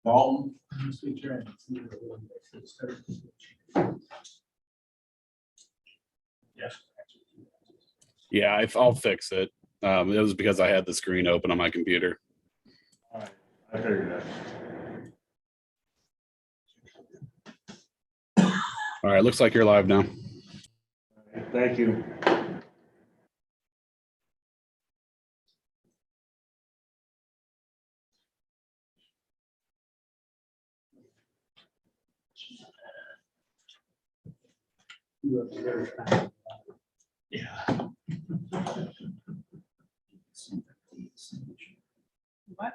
Dalton. Yes. Yeah, I'll fix it. It was because I had the screen open on my computer. All right, I figured that. All right, looks like you're live now. Thank you. Yeah. What?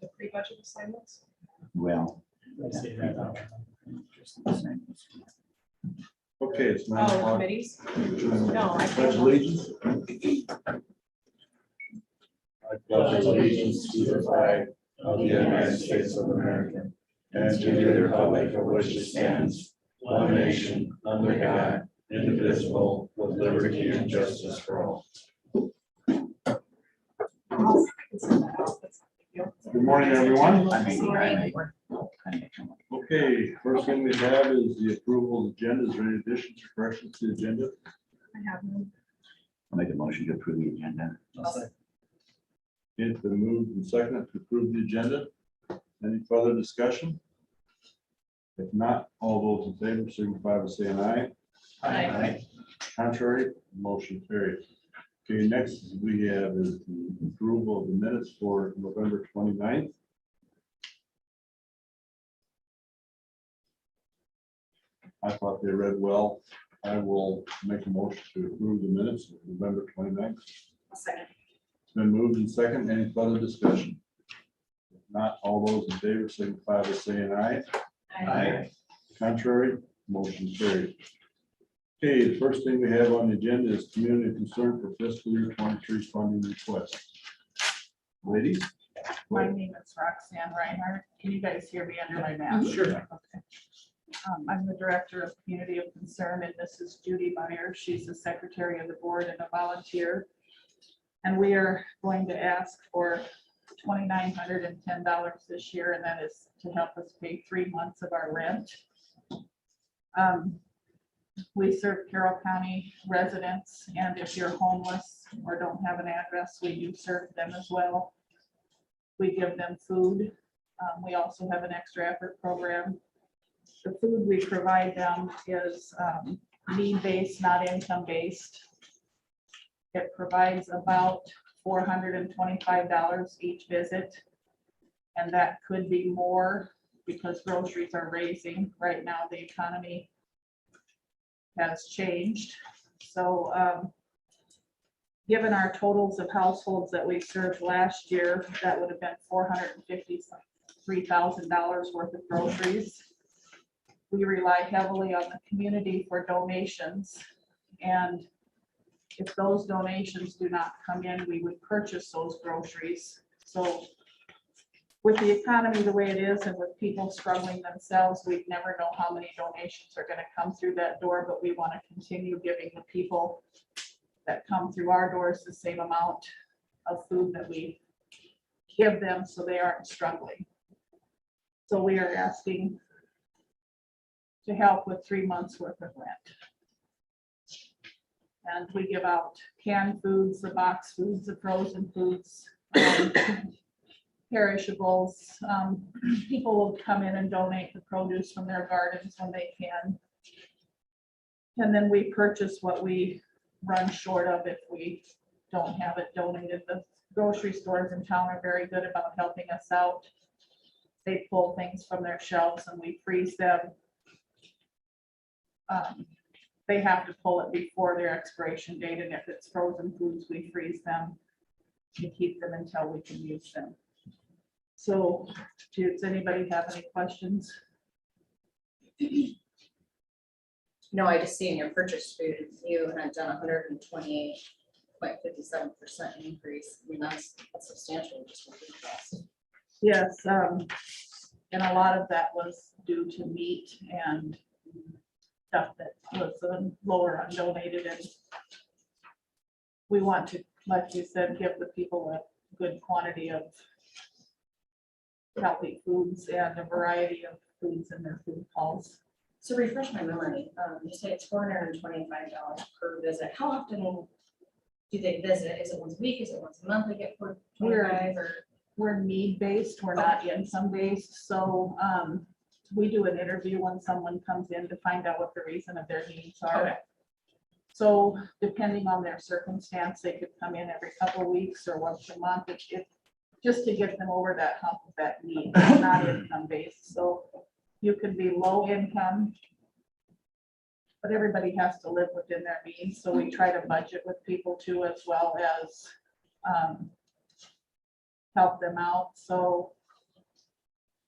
The pre-budget assignments? Well, Okay, it's 9 Oh, o'clock. committees? No, I Pledge can't. allegiance. I pledge allegiance to the flag of the United States of America and to the republic for which it stands, one nation, under God, indivisible, with liberty and justice for all. Good morning, everyone. Okay, first thing we have is the approval of the agenda. Is there any additions or corrections to the agenda? I have none. I'll make a motion to approve the agenda. It's been moved and seconded to approve the agenda. Any further discussion? If not, all those in favor signify by saying aye. Aye. Contrary, motion carried. Okay, next we have is the approval of the minutes for November 29th. I thought they read well. I will make a motion to approve the minutes of November 29th. Second. It's been moved and second. Any further discussion? If not, all those in favor signify by saying aye. Aye. Contrary, motion carried. Okay, the first thing we have on the agenda is community concern for fiscal year 23 funding request. Ladies? My name is Roxanne Reinhardt. Can you guys hear me under my mask? Sure. Okay. I'm the Director of Community of Concern, and this is Judy Meyer. She's the Secretary of the Board and a volunteer. And we are going to ask for $2,910 this year, and that is to help us pay 3 months of our rent. We serve Carroll County residents, and if you're homeless or don't have an address, we do serve them as well. We give them food. We also have an extra effort program. The food we provide them is need-based, not income-based. It provides about $425 each visit, and that could be more because groceries are raising. Right now, the economy has changed. So given our totals of households that we served last year, that would have been $453,000 worth of groceries. We rely heavily on the community for donations, and if those donations do not come in, we would purchase those groceries. So with the economy the way it is, and with people struggling themselves, we never know how many donations are going to come through that door, but we want to continue giving the people that come through our doors the same amount of food that we give them, so they aren't struggling. So we are asking to help with 3 months worth of rent. And we give out canned foods, the box foods, the frozen foods, perishables. People will come in and donate the produce from their gardens when they can. And then we purchase what we run short of if we don't have it donated. The grocery stores in town are very good about helping us out. They pull things from their shelves and we freeze them. They have to pull it before their expiration date, and if it's frozen foods, we freeze them to keep them until we can use them. So, does anybody have any questions? No, I just see in your purchase food, you had done 128.57% increase. I mean, that's substantial, just what it costs. Yes, and a lot of that was due to meat and stuff that was lower undonated, and we want to, like you said, give the people good quantity of healthy foods and a variety of foods in their food halls. So refresh my memory, you say it's $425 per visit. How often do they visit? Is it once a week? Is it once a month they get $425 or? We're need-based, we're not income-based, so we do an interview when someone comes in to find out what the reason of their needs are. Okay. So depending on their circumstance, they could come in every couple of weeks or once a month, just to get them over that hump of that need, it's not income-based, so you can be low income, but everybody has to live within their means, so we try to budget with people too, as well as help them out. So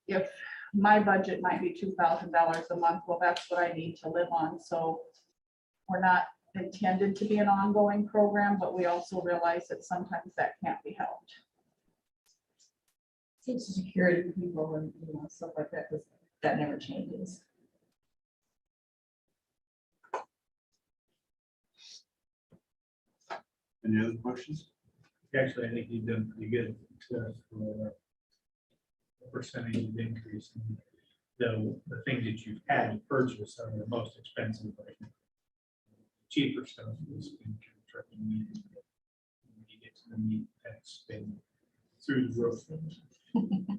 if my budget might be $2,000 a month, well, that's what I need to live on. So we're not intended to be an ongoing program, but we also realize that sometimes that can't be helped. Social Security people and, stuff like that, that never changes. Any other questions? Actually, I think you've done pretty good for the percentage of increase. The things that you've had to purchase are the most expensive. Like cheaper stuff is in trucking. When you get to the meat, that's been through the roof.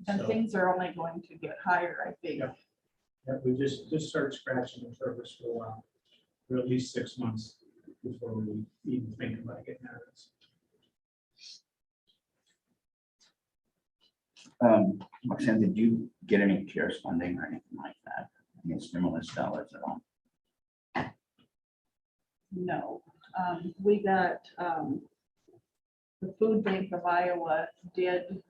And So, things are only going to get higher, I think. Yeah. Yeah, we just start scratching the surface for a while, for at least 6 months before we even think about getting out of this. Roxanne, did you get any CARES funding or anything like that? Any stimulus dollars at all? No, we got, the Food Bank of Iowa did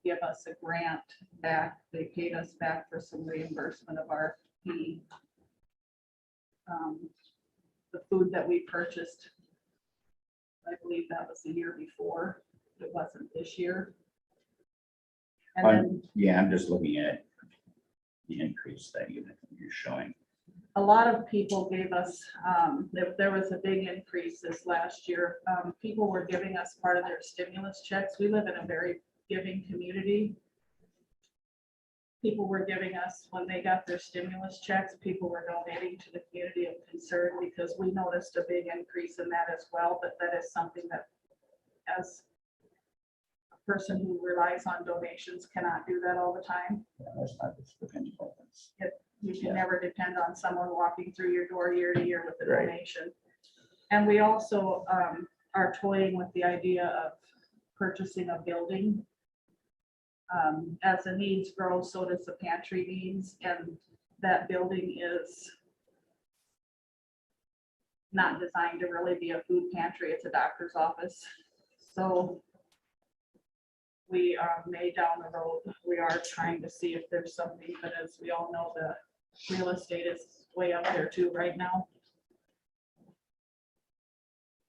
give us a grant back. They paid us back for some reimbursement of our fee. The food that we purchased, I believe that was the year before. It wasn't this year. And then Yeah, I'm just looking at the increase that you're showing. a lot of people gave us, there was a big increase this last year. People were giving us part of their stimulus checks. We live in a very giving community. People were giving us, when they got their stimulus checks, people were donating to the community of concern, because we noticed a big increase in that as well. But that is something that, as a person who relies on donations, cannot do that all the time. Yeah, that's not just dependable. You can Yeah. never depend on someone walking through your door year to year with a Right. donation. And we also are toying with the idea of purchasing a building. As the needs grow, so does the pantry needs, and that building is not designed to really be a food pantry. It's a doctor's office. So we may down the road, we are trying to see if there's something, but as we all know, the real estate is way up there too right now.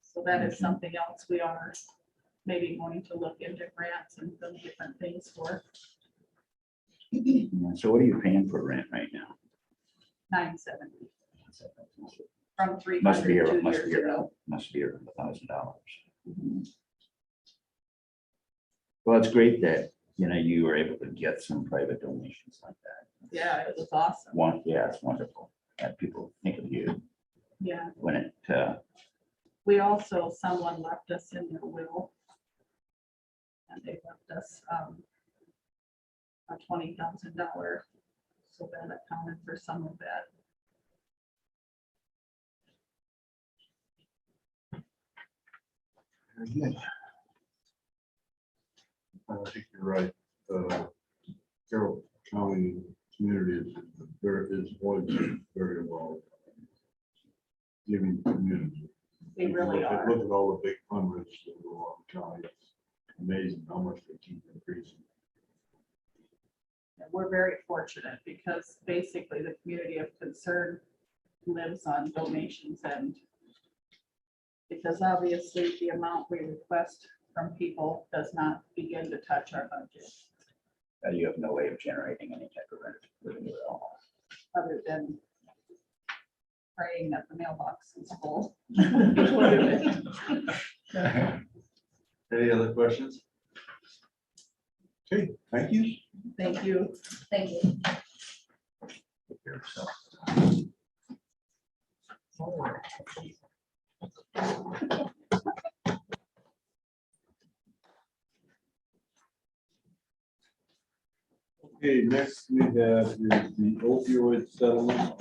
So that is something else we are maybe going to look into grants and some different things for. Yeah, so what are you paying for rent right now? $970 from $300 Must be 2 must years be ago. around $1,000. Well, it's great that, you were able to get some private donations like that. Yeah, it was awesome. Yeah, it's wonderful that people think of you Yeah, when it, we also, someone left us in their will. And they left us a $20,000, so that accounted for some of that. Very good. I think you're right. Carroll County community is always very well giving community. They really Look are. at all the big fundraisers that go on the county. It's amazing how much they keep increasing. And we're very fortunate because basically the community of concern lives on donations, and because obviously the amount we request from people does not begin to touch our budget, you have no way of generating any type of revenue at all. other than praying that the mailbox is full. Any other questions? Thank you. Okay, next we have is the opioid settlement.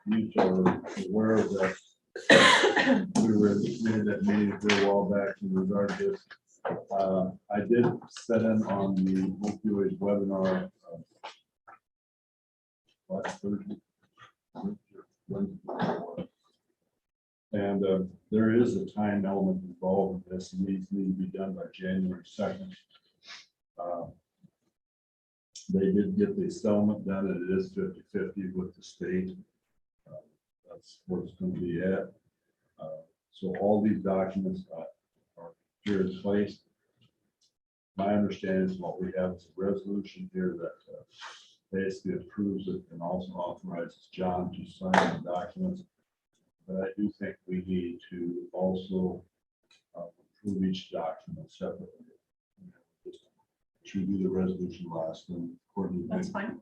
You are aware that we made that meeting for a while back in regard to this. I did set in on the opioid webinar last Thursday. And there is a time element involved in this, and these need to be done by January 2nd. They did get the settlement done, and it is 50-50 with the state. That's what it's going to be at. So all these documents are here in place. My understanding is what we have is a resolution here that basically approves it and also authorizes John to sign the documents. But I do think we need to also approve each document separately. Should do the resolution last and according to. That's fine.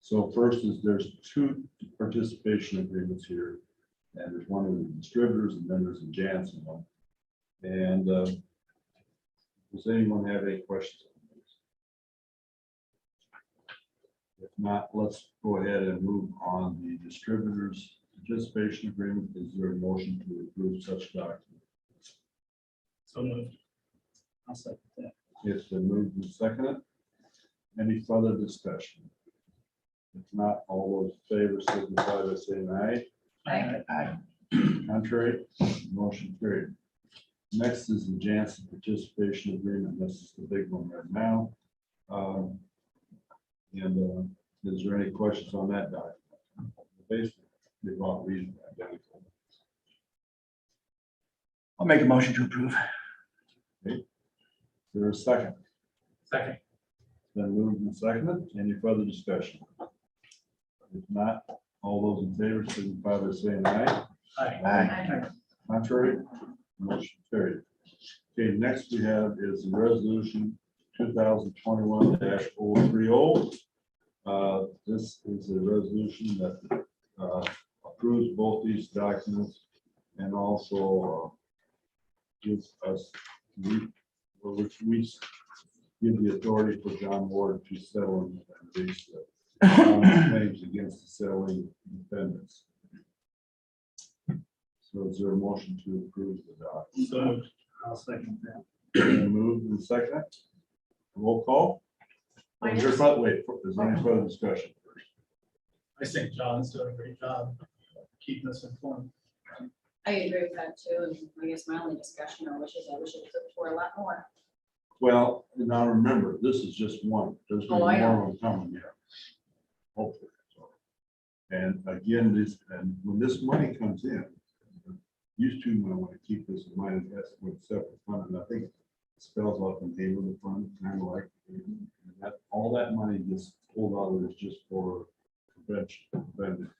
So first is there's two participation agreements here. And there's one of the distributors and then there's a Janssen one. And does anyone have any questions on this? If not, let's go ahead and move on the distributors participation agreement. Is there a motion to approve such document? So moved. I'll second that. It's been moved and seconded. Any further discussion? If not, all those in favor signify by saying aye. Aye. Contrary, motion carried. Next is the Janssen participation agreement. This is the big one right now. Is there any questions on that document? Basically, they've all read identical. I'll make a motion to approve. Is there a second? Second. Then moved and seconded. Any further discussion? If not, all those in favor signify by saying aye. Aye. Contrary, motion carried. Okay, next we have is the resolution 2021-030. This is a resolution that approves both these documents and also gives us, which we give the authority for John Ward to settle and release the claims against the settling defendants. So is there a motion to approve the document? So I'll second that. Moved and second. Roll call. Wait, is there any further discussion first? I think John's doing a great job keeping us informed. I agree with that too, and I guess my only discussion or wishes, I wish it was for a lot more. Well, now remember, this is just one. There's Oh, I more know. of them coming here. Hopefully. And again, and when this money comes in, used to, when I want to keep this in mind, that's with separate fund, and I think it spells out the name of the fund, kind of like that. All that money gets pulled out of it is just for prevention.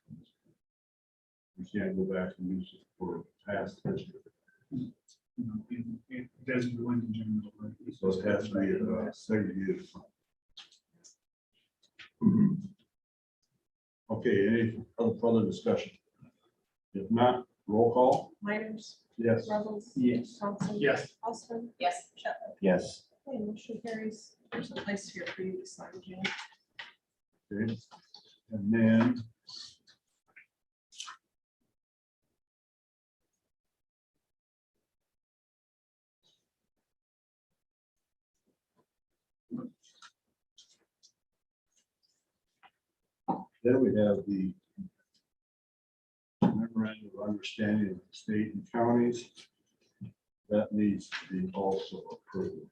You can't go back and use it for past history. It doesn't go into general. Right? So it has to be a segregated fund. Okay, any further discussion? If not, roll call. Miners, Yes. Ruggles. Yes. Thompson. Yes. Austin. Yes. Shetler. Yes. Okay, motion carries. There's a place here for you to sign, Jane. Okay. And then we have the memorandum of understanding of the state and counties. That needs to be also approved.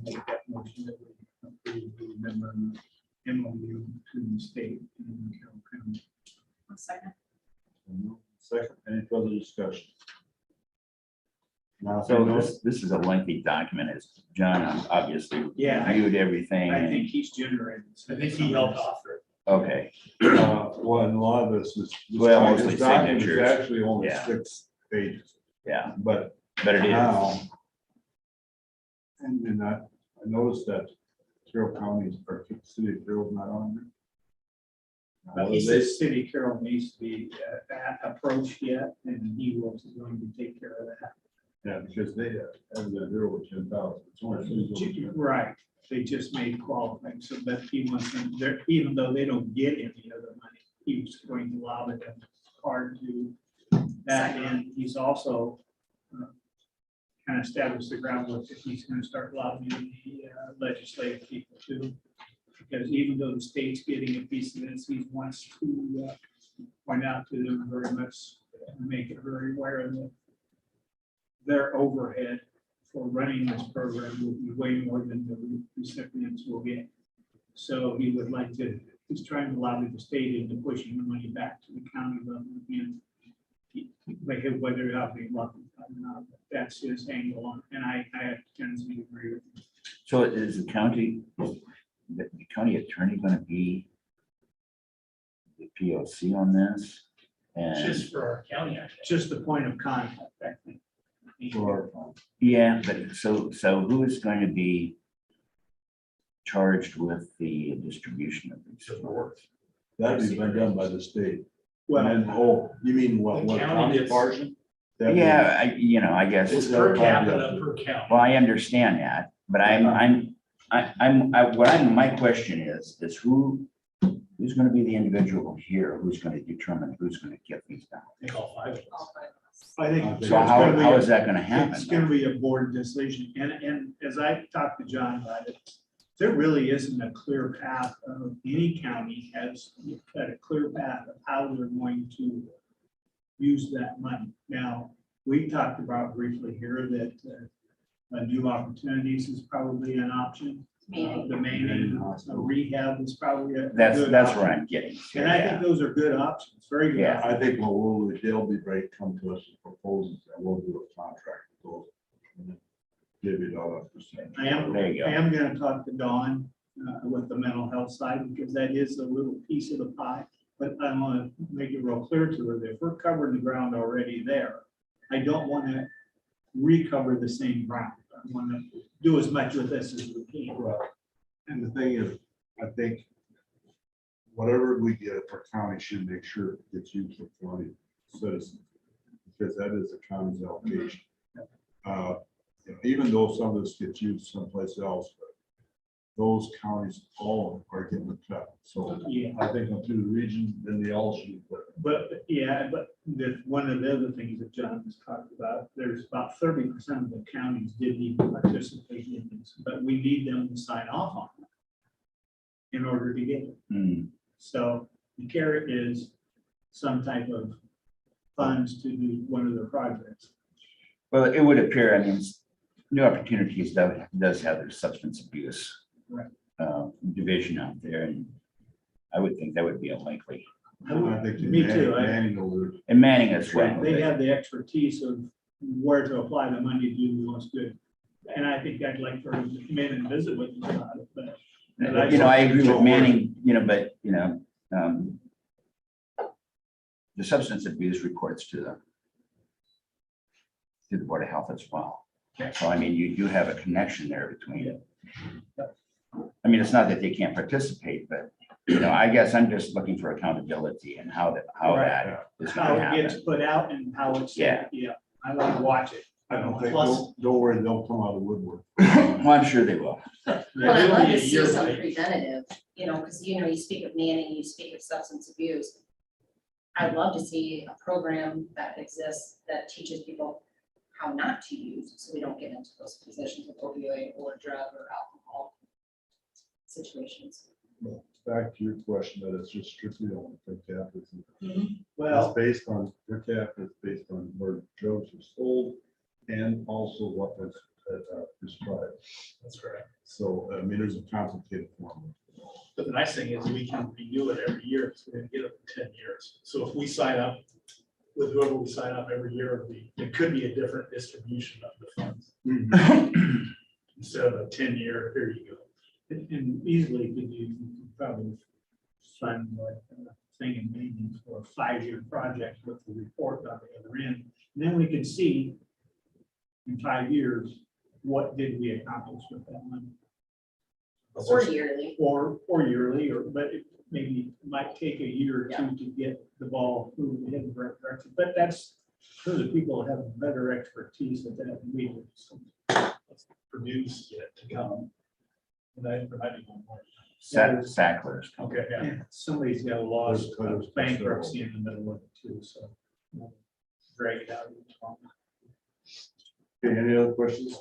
Make that motion that we approve the memorandum MOU to the state and Carroll County. One second. Second, any further discussion? Now, So this is a lengthy document, as John obviously Yeah, reviewed everything. I think he's generated. I think he helped author it. Okay, well, and a lot of this is. Well, mostly this document is signatures. Actually only Yeah. 6 pages, yeah, but but it is. now And I noticed that Carroll County, or City of Carroll's not on there. He says City of Carroll needs to be approached yet, and he will going to take care of that. Yeah, because they have the zero with 10,000. It's only cities over 10,000. Right, they just made qualifying, so that he wants them there, even though they don't get any other money, he was going to allow them hard to that, and he's also kind of established the groundwork that he's going to start lobbying the legislative people too. Because even though the state's getting a piece of this, he wants to point out to them very much, make it very aware that their overhead for running this program will be way more than the recipients will get. So he would like to, he's trying to lobby the state into pushing the money back to the county level again. Like whether it'll be lucky or not, but that's his angle on, and I tend to agree with him. So is the county attorney going to be the POC on this? And Just for our county, just the point of contact, I think. yeah, but so who is going to be charged with the distribution of these reports? That'd be done by the state. Well, And then, oh, you mean what The county county gets- portion? That'd be- Yeah, I guess. It's per capita per county. Well, I understand that, but my question is who's going to be the individual here? Who's going to determine who's going to get these down? All five of us. All five of us. I think. So how is that going to happen? It's gonna be a board decision, and as I talked to John about it, there really isn't a clear path of, any county has got a clear path of how they're going to use that money. Now, we talked about briefly here that new opportunities is probably an option. The main rehab is probably a. That's good where option. I'm getting. to, And I yeah. think those are good options, very good. Yeah. I think they'll be ready to come to us with proposals and we'll do a contract with those. and then Give you $1. I am, There you go. I am gonna talk to Dawn with the mental health side, because that is a little piece of the pie. But I want to make it real clear to her that if we're covering the ground already there, I don't want to recover the same ground. I want to do as much with this as we can. And the thing is, I think whatever we get for county should make sure it gets used for county citizens. Because that is the county's allocation. Even though some of this gets used someplace else, but those counties all are getting the cut. So Yeah, I think through the region, then they all should. but one of the other things that John has talked about, there's about 30% of the counties didn't even participate in this, but we need them to sign off on it in order to get it. Hmm. So the carrot is some type of funds to do one of their projects. Well, it would appear, I mean, New Opportunities does have their substance abuse Right. division out there, and I would think that would be unlikely. I think Me too. Manning will- And Manning as well. They have the expertise of where to apply the money to do the most good. And I think I'd like for them to come in and visit with us about it, but. I agree with Manning, but, the substance abuse reports to the Board of Health as well. So, I mean, you do have a connection there between it. I mean, it's not that they can't participate, but, I guess I'm just looking for accountability and how that is How going to it gets happen. put out and how it's. Yeah. Yeah, I want to watch it. I don't think, Plus- don't worry, they'll come out of the woodwork. Well, I'm sure they will. Well, I'd It'll love be a to see year some late. preventative, because, you speak of Manning, you speak of substance abuse. I'd love to see a program that exists that teaches people how not to use, so we don't get into those positions of opioid or drug or alcohol situations. Back to your question, that it's just strictly on per capita. Well, It's based on per capita, it's based on where drugs are sold and also what was prescribed. that's right. So, I mean, there's a complicated formula. But the nice thing is we can renew it every year. So we're gonna get it for 10 years. So if we sign up with whoever we sign up every year, it could be a different distribution of the funds. Instead of a 10-year, here you go. And easily could you probably fund like a thing in maintenance for a 5-year project with the report on the other end. And then we can see in 5 years what did we accomplish with that money? Or yearly. Or yearly, but it maybe might take a year or two to get the ball moving in the right direction. But that's, those are people who have better expertise at that than we do. So let's produce yet to come. And I do one more. Sacklers. Okay, yeah, somebody's got a loss of bankruptcy in the middle of it too, so we'll drag it out. Okay, any other questions?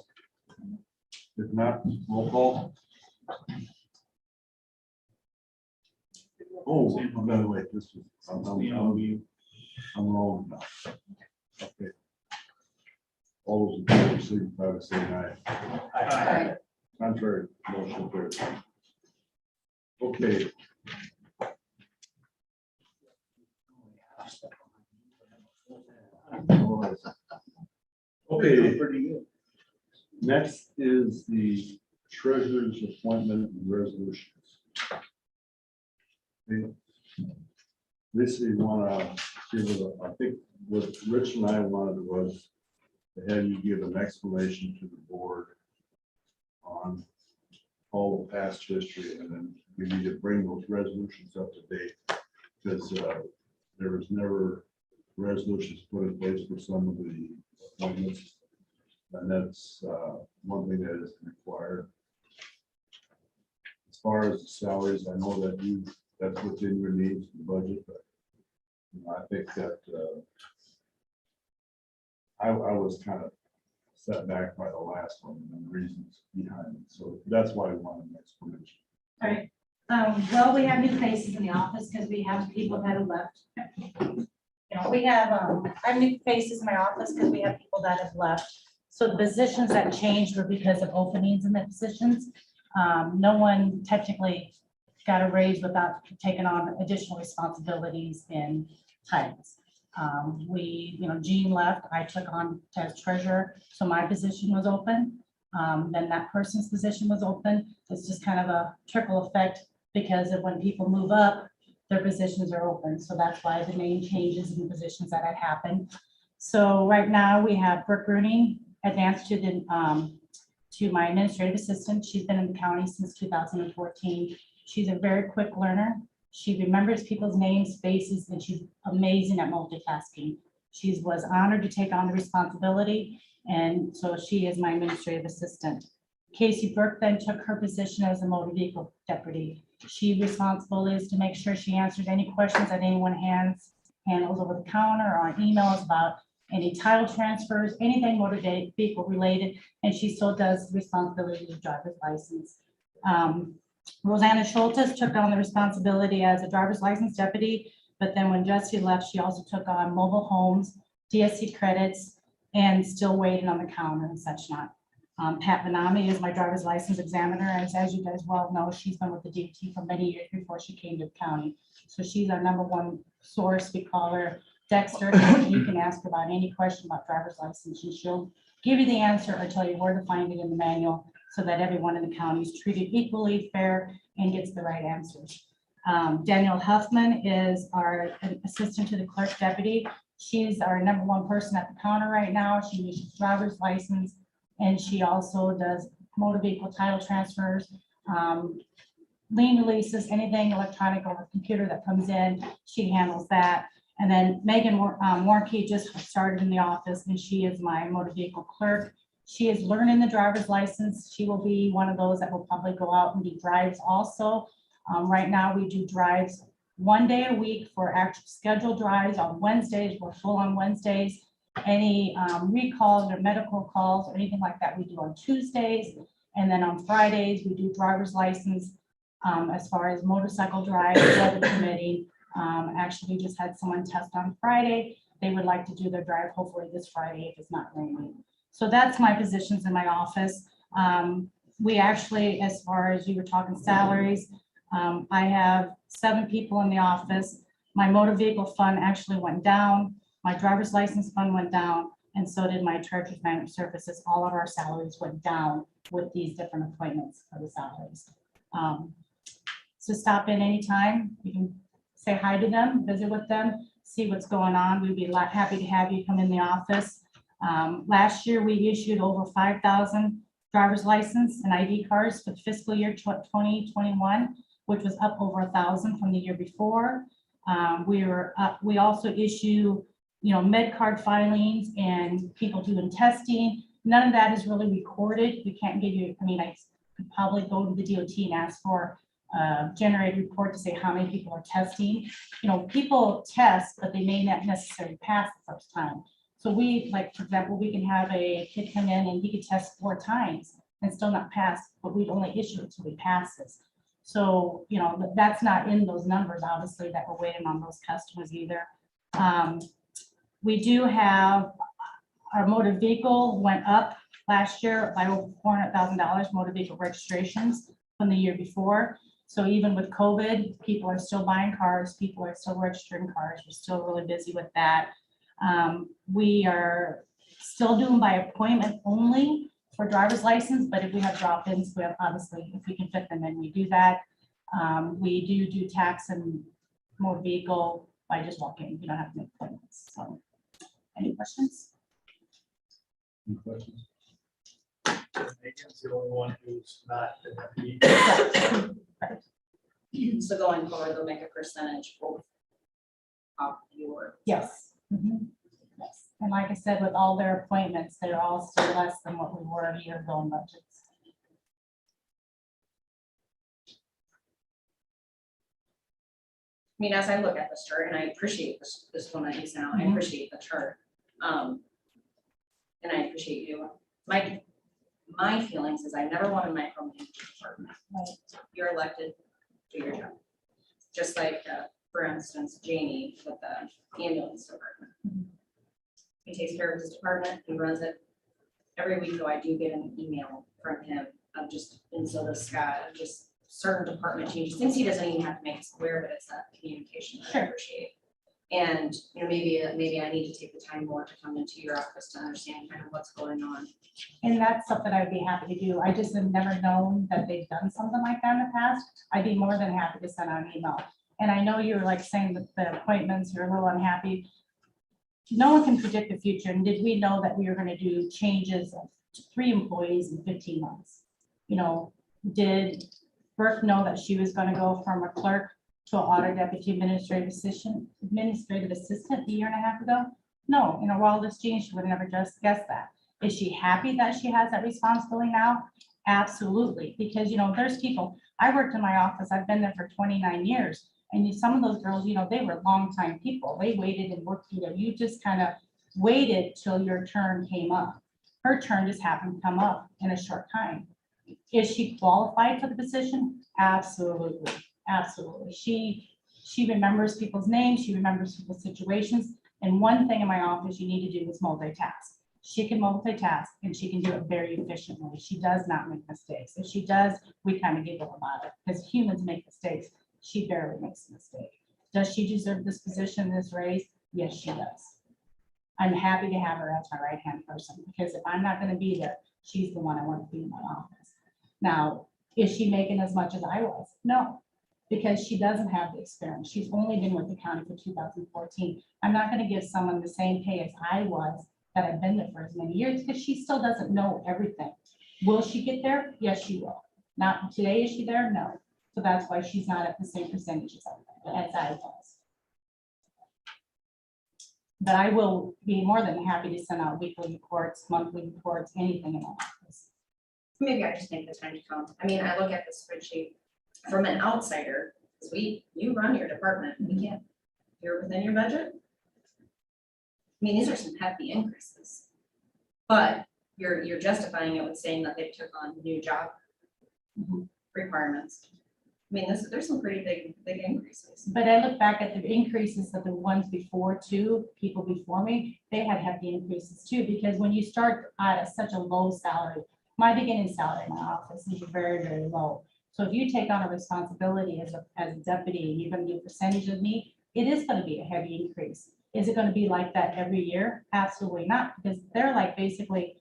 If not, roll call. Oh, by the way, this is, I'm wrong now. Okay. All those in favor, signify by saying aye. Contrary, motion carries. Okay. Okay, Pretty good. next is the treasurer's appointment and resolutions. Okay. This you wanna give it a, I think what Rich and I wanted was to have you give an explanation to the board on all the past history, and then we need to bring those resolutions up to date. Because there was never resolutions put in place for some of the appointments. And that's one thing that is required. As far as the salaries, I know that that's within your needs, the budget, but you know, I think that I was kind of set back by the last one and the reasons behind it. So that's why I wanted an explanation. All right. Well, we have new faces in the office because we have people that have left. You know, we have, I have new faces in my office because we have people that have left. So the positions that changed were because of openings in the positions. No one technically got a raise without taking on additional responsibilities in titles. Jean left, I took on as treasurer, so my position was open. Then that person's position was open. It's just kind of a trickle effect because of when people move up, their positions are open. So that's why the main changes in the positions that had happened. So right now we have Brooke Rooney advanced to the to my administrative assistant. She's been in the county since 2014. She's a very quick learner. She remembers people's names, faces, and she's amazing at multitasking. She was honored to take on the responsibility, and so she is my administrative assistant. Casey Burke then took her position as a motor vehicle deputy. She's responsible is to make sure she answers any questions that anyone handles over the counter or on emails about any title transfers, anything motor vehicle related, and she still does the responsibility of driver's license. Rosanna Schultes took on the responsibility as a driver's license deputy, but then when Jesse left, she also took on mobile homes, DSC credits, and still waiting on the counter and such not. Pat Benami is my driver's license examiner, and as you guys well know, she's been with the DOT for many years before she came to the county. So she's our #1 source. We call her Dexter. You can ask her about any question about driver's license, and she'll give you the answer or tell you where to find it in the manual so that everyone in the county is treated equally fair and gets the right answers. Danielle Huffman is our assistant to the clerk deputy. She's our #1 person at the counter right now. She issues driver's license, and she also does motor vehicle title transfers, lien releases, anything electronic on the computer that comes in, she handles that. And then Megan Warnke just started in the office, and she is my motor vehicle clerk. She is learning the driver's license. She will be one of those that will probably go out and do drives also. Right now, we do drives 1 day a week for actual scheduled drives. On Wednesdays, we're full on Wednesdays. Any recalls or medical calls or anything like that, we do on Tuesdays. And then on Fridays, we do driver's license. As far as motorcycle drives, weather permitting. Actually, we just had someone test on Friday. They would like to do their drive hopefully this Friday if it's not raining. So that's my positions in my office. We actually, as far as you were talking salaries, I have 7 people in the office. My motor vehicle fund actually went down. My driver's license fund went down, and so did my treasurer's management services. All of our salaries went down with these different appointments for the salaries. So stop in anytime. You can say hi to them, visit with them, see what's going on. We'd be happy to have you come in the office. Last year, we issued over 5,000 driver's license and ID cards for the fiscal year 2021, which was up over 1,000 from the year before. We also issue, med card filings and people doing testing. None of that is really recorded. We can't give you, I could probably go to the DOT and ask for a generated report to say how many people are testing. People test, but they may not necessarily pass the first time. So for example, we can have a kid come in and he could test 4 times and still not pass, but we'd only issue it till he passes. So, that's not in those numbers, obviously, that we're waiting on those customers either. We do have, our motor vehicle went up last year by over $400,000 motor vehicle registrations from the year before. So even with COVID, people are still buying cars, people are still registering cars. We're still really busy with that. We are still doing by appointment only for driver's license, but if we have drop-ins, we have, obviously, if we can fit them in, we do that. We do tax and motor vehicle by just walking. You don't have to make appointments. So, any questions? Any questions? Megan's the only one who's not the deputy. So going forward, they'll make a percentage of your. Yes. Yes. And like I said, with all their appointments, they're all still less than what we were a year ago in budgets. As I look at this chart, and I appreciate this one that you sent out, I appreciate the chart. And I appreciate you. My feelings is I never wanted my micromanage department. Right. You're elected, do your job. Just like, for instance, Jamie with the ambulance department. He takes care of his department, he runs it. Every week though, I do get an email from him of just, and so does Scott, of just certain department changes, things he doesn't even have to make us aware, but it's that communication that I Sure. appreciate. And, maybe I need to take the time more to come into your office to understand kind of what's going on. And that's something I'd be happy to do. I just have never known that they've done something like that in the past. I'd be more than happy to send out an email. And I know you're like saying that the appointments, you're a little unhappy. No one can predict the future. And did we know that we were going to do changes of 3 employees in 15 months? Did Brooke know that she was going to go from a clerk to an audit deputy administrative assistant a year and a half ago? No, in her wildest dreams, she would have never just guessed that. Is she happy that she has that responsibility now? Absolutely, because there's people, I worked in my office, I've been there for 29 years, and some of those girls, they were longtime people. They waited and worked through that. You just kind of waited till your turn came up. Her turn just happened to come up in a short time. Is she qualified for the position? Absolutely. Absolutely. She remembers people's names. She remembers people's situations. And one thing in my office you need to do is multitask. She can multitask and she can do it very efficiently. She does not make mistakes. If she does, we kind of giggle about it because humans make mistakes. She barely makes a mistake. Does she deserve this position, this raise? Yes, she does. I'm happy to have her as my right-hand person because if I'm not going to be there, she's the one I want to be in my office. Now, is she making as much as I was? No, because she doesn't have the experience. She's only been with the county for 2014. I'm not going to give someone the same pay as I was that I've been there for as many years because she still doesn't know everything. Will she get there? Yes, she will. Not today, is she there? No. So that's why she's not at the same percentages as I was. But I will be more than happy to send out weekly reports, monthly reports, anything in my office. Maybe I just make the time to come. I look at the spreadsheet from an outsider, because you run your department, we can't, you're within your budget. These are some hefty increases, but you're justifying it with saying that they took on new job requirements. There's some pretty big increases. But I look back at the increases of the ones before too, people before me, they had hefty increases too, because when you start at such a low salary, my beginning salary in my office is very, very low. So if you take on a responsibility as a deputy and you're going to do a percentage of me, it is going to be a heavy increase. Is it going to be like that every year? Absolutely not, because they're like basically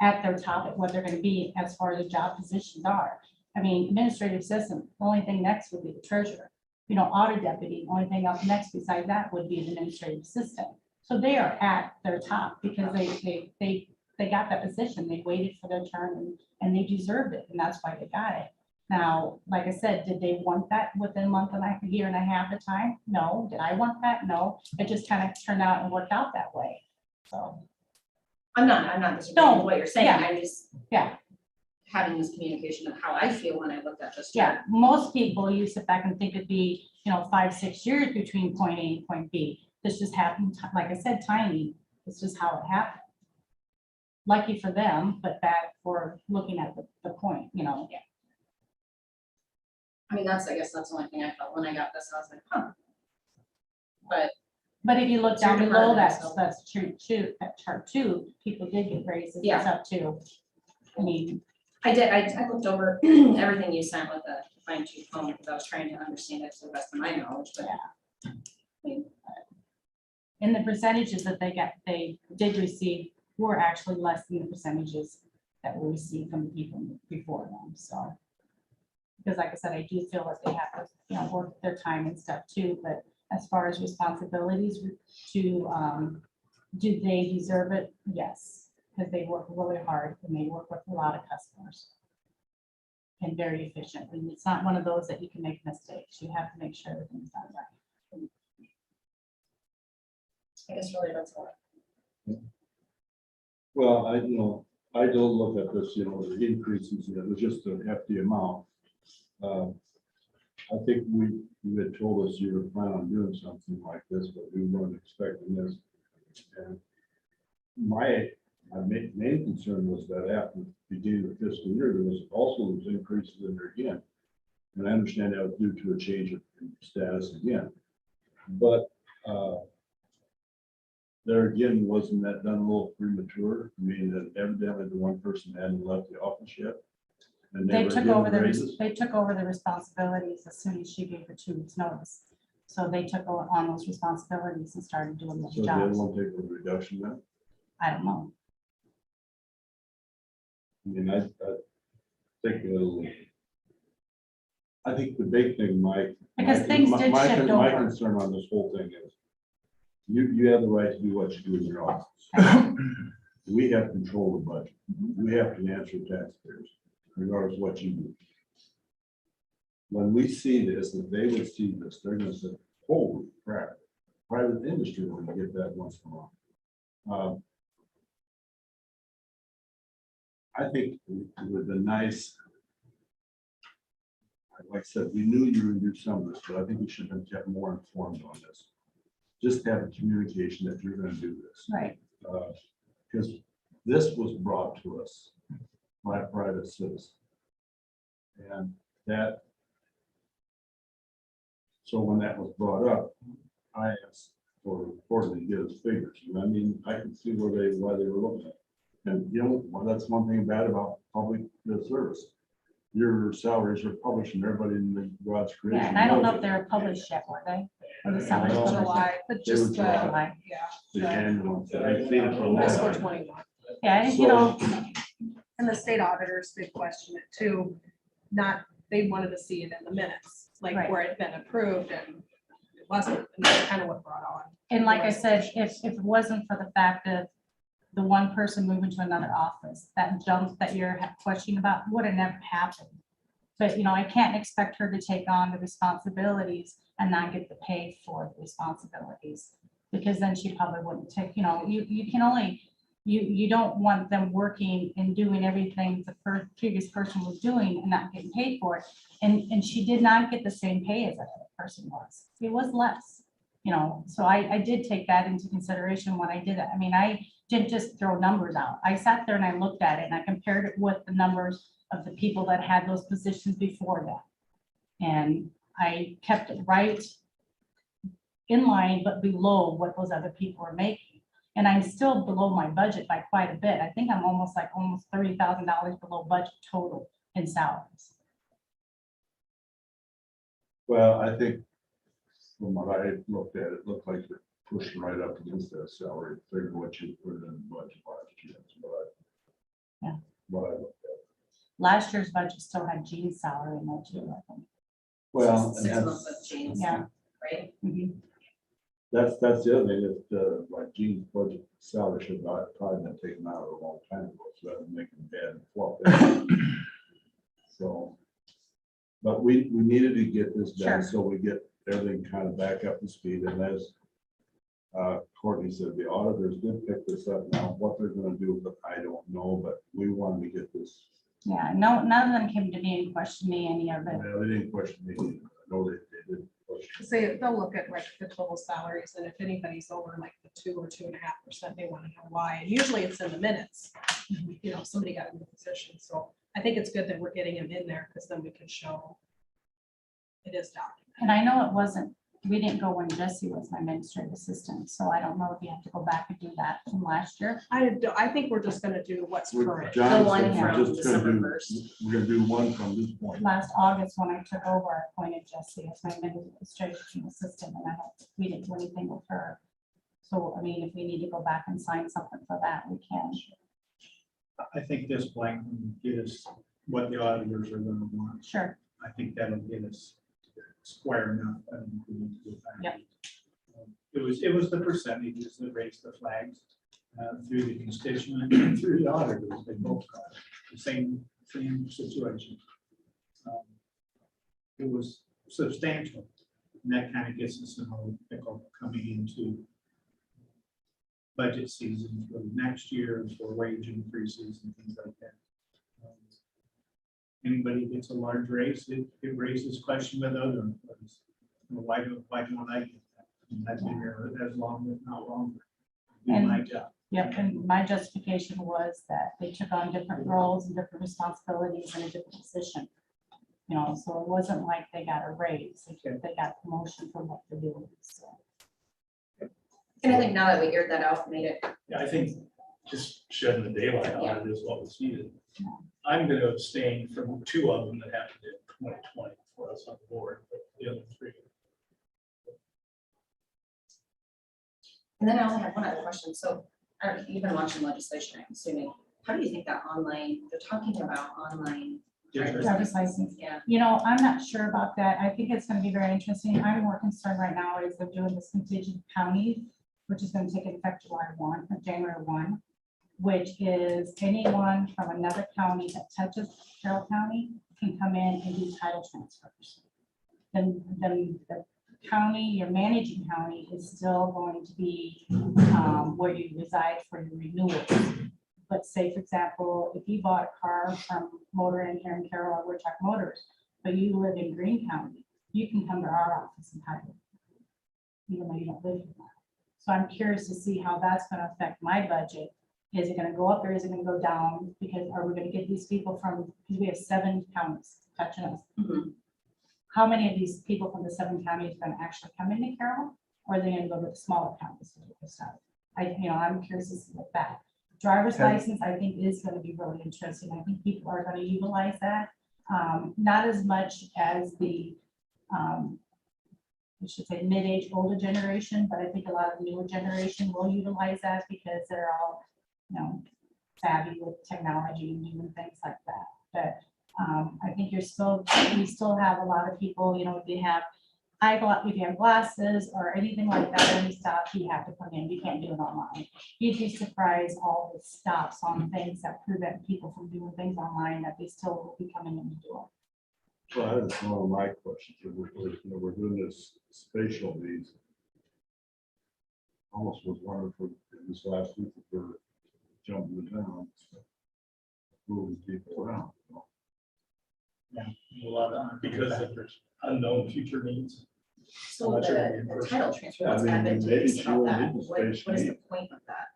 at their top at what they're going to be as far as the job positions are. Administrative assistant, the only thing next would be the treasurer. Audit deputy, the only thing up next besides that would be the administrative assistant. So they are at their top because they they got that position. They waited for their turn and they deserved it, and that's why they got it. Now, like I said, did they want that within a month and a year and a half of time? No. Did I want that? No. It just kind of turned out and worked out that way. So, I'm not disagreeing with what you're saying, yeah. I'm just yeah. having this communication of how I feel when I looked at this. Yeah, most people you sit back and think it'd be, 5-6 years between point A and point B. This just happened, like I said, tiny. It's just how it happened. Lucky for them, but bad for looking at the point, I mean, I guess that's the only thing I felt when I got this, I was like, huh. But But if you look It's your down below department, that, so- that's true too, that chart too, people did get raises and Yeah. stuff too. I mean, I looked over everything you sent with the fine tooth comb, because I was trying to understand it to the best of my knowledge, but. and the percentages that they did receive were actually less than the percentages that were received from the people before them, so. Because like I said, I do feel that they have to, work their time and stuff too, but as far as responsibilities to, do they deserve it? Yes, because they work really hard and they work with a lot of customers. And very efficiently. It's not one of those that you can make mistakes. You have to make sure everything's done right. I guess really that's all. Well, I don't look at this, the increases, it was just a hefty amount. I think you had told us you were planning on doing something like this, but we weren't expecting this. And my main concern was that after the beginning of the fiscal year, there was also those increases in there again. And I understand that was due to a change of status again. But there again, wasn't that done a little premature? I mean, that evidently the one person hadn't left the office yet. And They were took given over raises? they took over the responsibilities as soon as she gave her 2 weeks notice. So they took on those responsibilities and started doing So those they jobs. won't take a reduction then? I don't know. I mean, I think the big thing, Mike. Because things did shift My over. concern on this whole thing is, you have the right to do what you do in your office. We have control of the budget. We have to answer taxpayers, regardless of what you do. When we see this, if they would see this, they're gonna say, holy crap, private industry will get that once in a while. I think it would be nice. Like I said, we knew you were gonna do some of this, but I think we should have kept more informed on this. Just have a communication that you're gonna do this. Right. Because this was brought to us by a private citizen. And that, so when that was brought up, I asked for reporting to get his figures. And I mean, I can see why they were looking at it. And well, that's one thing bad about public service. Your salaries are published and everybody in the God's creation. Yeah, and I don't know knows if they it. were published yet, were they? Or the salaries No. published? July, but They were just July. July. The annual ones. I've seen it for a long fiscal time. 21. Yeah, and, So- And the state auditors did question it too. They wanted to see it in the minutes, like Right. where it had been approved and it wasn't, and that's kind of what brought on. And like I said, if it wasn't for the fact of the one person moving to another office, that jump that you're questioning about would have never happened. But, I can't expect her to take on the responsibilities and not get the pay for the responsibilities. Because then she probably wouldn't take, you can only, you don't want them working and doing everything the previous person was doing and not getting paid for it. And she did not get the same pay as that other person was. It was less, so I did take that into consideration when I did it. I mean, I didn't just throw numbers out. I sat there and I looked at it and I compared it with the numbers of the people that had those positions before that. And I kept it right in line, but below what those other people were making. And I'm still below my budget by quite a bit. I think I'm almost $30,000 below budget total in salaries. Well, I think from what I looked at, it looked like you're pushing right up against that salary, figure what you put in the budget last year. That's Yeah. What I looked at. Last year's budget still had Jean's salary in there too, I think. Well, and 6 that's, months of James, Yeah. right? Mhm. That's the other thing, is like Gene's budget salary should not probably been taken out a long time ago, so that would make them bad and flop. So, but we needed to get this done, so we get everything kind of back up to speed, and as Courtney said, the auditors did pick this up. Now, what they're gonna do, but I don't know, but we wanted to get this. Yeah, no, none of them came to me and questioned me any of it. They didn't question me. I know they didn't question. Say, they'll look at like the total salaries, and if anybody's over like the 2 or 2.5%, they want to know why. And usually it's in the minutes. You know, somebody got a new position, so I think it's good that we're getting them in there, because then we can show it is documented. And I know it wasn't, we didn't go when Jesse was my administrative assistant, so I don't know if you have to go back and do that from last year. I think we're just gonna do what's current. John The one said we're from just gonna December do, 1st. we're gonna do one from this point. Last August, when I took over, I appointed Jesse as my administrative assistant, and we didn't do anything with her. So, I mean, if we need to go back and sign something for that, we can. I think this blank will get us what the auditors are gonna want. Sure. I think that'll get us square enough. I don't think we need to go back. Yep. It was the percentages that raised the flags through the constituent and through the auditors. They both got the same situation. It was substantial. And that kind of gets us in a pickle coming into budget season for next year for wage increases and things like that. Anybody gets a large raise, it raises question with other employees. Why don't I get that? And I've been here as long, if not longer. Do And- my job. Yep, and my justification was that they took on different roles and different responsibilities in a different position. You know, so it wasn't like they got a raise, they got promotion for what they're doing, so. And I think now that we aired that out, made it, Yeah, I think just shedding the daylight on it is what was needed. I'm gonna abstain from 2 of them that happened in 2020 for us on the board, but the other 3. and then I also have one other question. So you've been watching legislation, I'm assuming. How do you think that online, they're talking about online Driver's license. Yeah. You know, I'm not sure about that. I think it's gonna be very interesting. I'm more concerned right now is they're doing this contingent county, which is gonna take effect January 1, which is anyone from another county that touches Carroll County can come in and do title transfers. Then the county, your managing county is still going to be where you reside for your renewals. But say, for example, if you bought a car from Motor Inn here in Carroll or Woodchuck Motors, but you live in Greene County, you can come to our office and title, even though you don't live here. So I'm curious to see how that's going to affect my budget. Is it going to go up or is it going to go down? Because are we going to get these people from, because we have 7 counties touching us. Mhm. How many of these people from the 7 counties are going to actually come into Carroll? Or are they going to go to the smaller counties to do this stuff? I'm curious to see what that. Driver's Okay. license, I think, is going to be really interesting. I think people are going to utilize that. Not as much as the, I should say mid-age, older generation, but I think a lot of the newer generation will utilize that because they're all, savvy with technology and doing things like that. But I think we still have a lot of people, if you have if you have glasses or anything like that, any stop, you have to come in. You can't do it online. You'd be surprised all the stops on things that prevent people from doing things online that they still will be coming in to do it. Well, that's one of my questions. We're doing this spatial needs. Almost was wondering for this last week if we're jumping the town. Moving people around. A lot of, Because of unknown future needs. So the title transfer, what's I mean, maybe advantageous she about will that? need the What space is the need. point of that?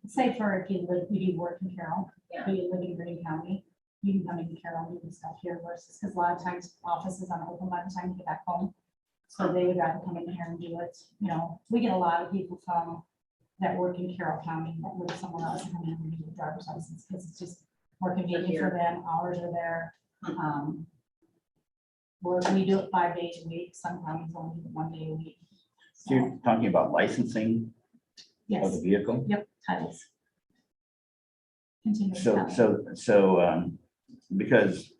Say for if you work in Carroll, Yeah. or you live in Greene County, you can come into Carroll and do stuff here versus, because a lot of times offices aren't open by the time you get back home. So they would rather come in here and do it. We get a lot of people from that work in Carroll County that live somewhere else and come in and do the driver's license because it's just more convenient for them. Hours are there. We do it 5 days a week. Some counties only do it 1 day a week. So you're talking about licensing of Yes, the vehicle? yep, titles. Continue. Because,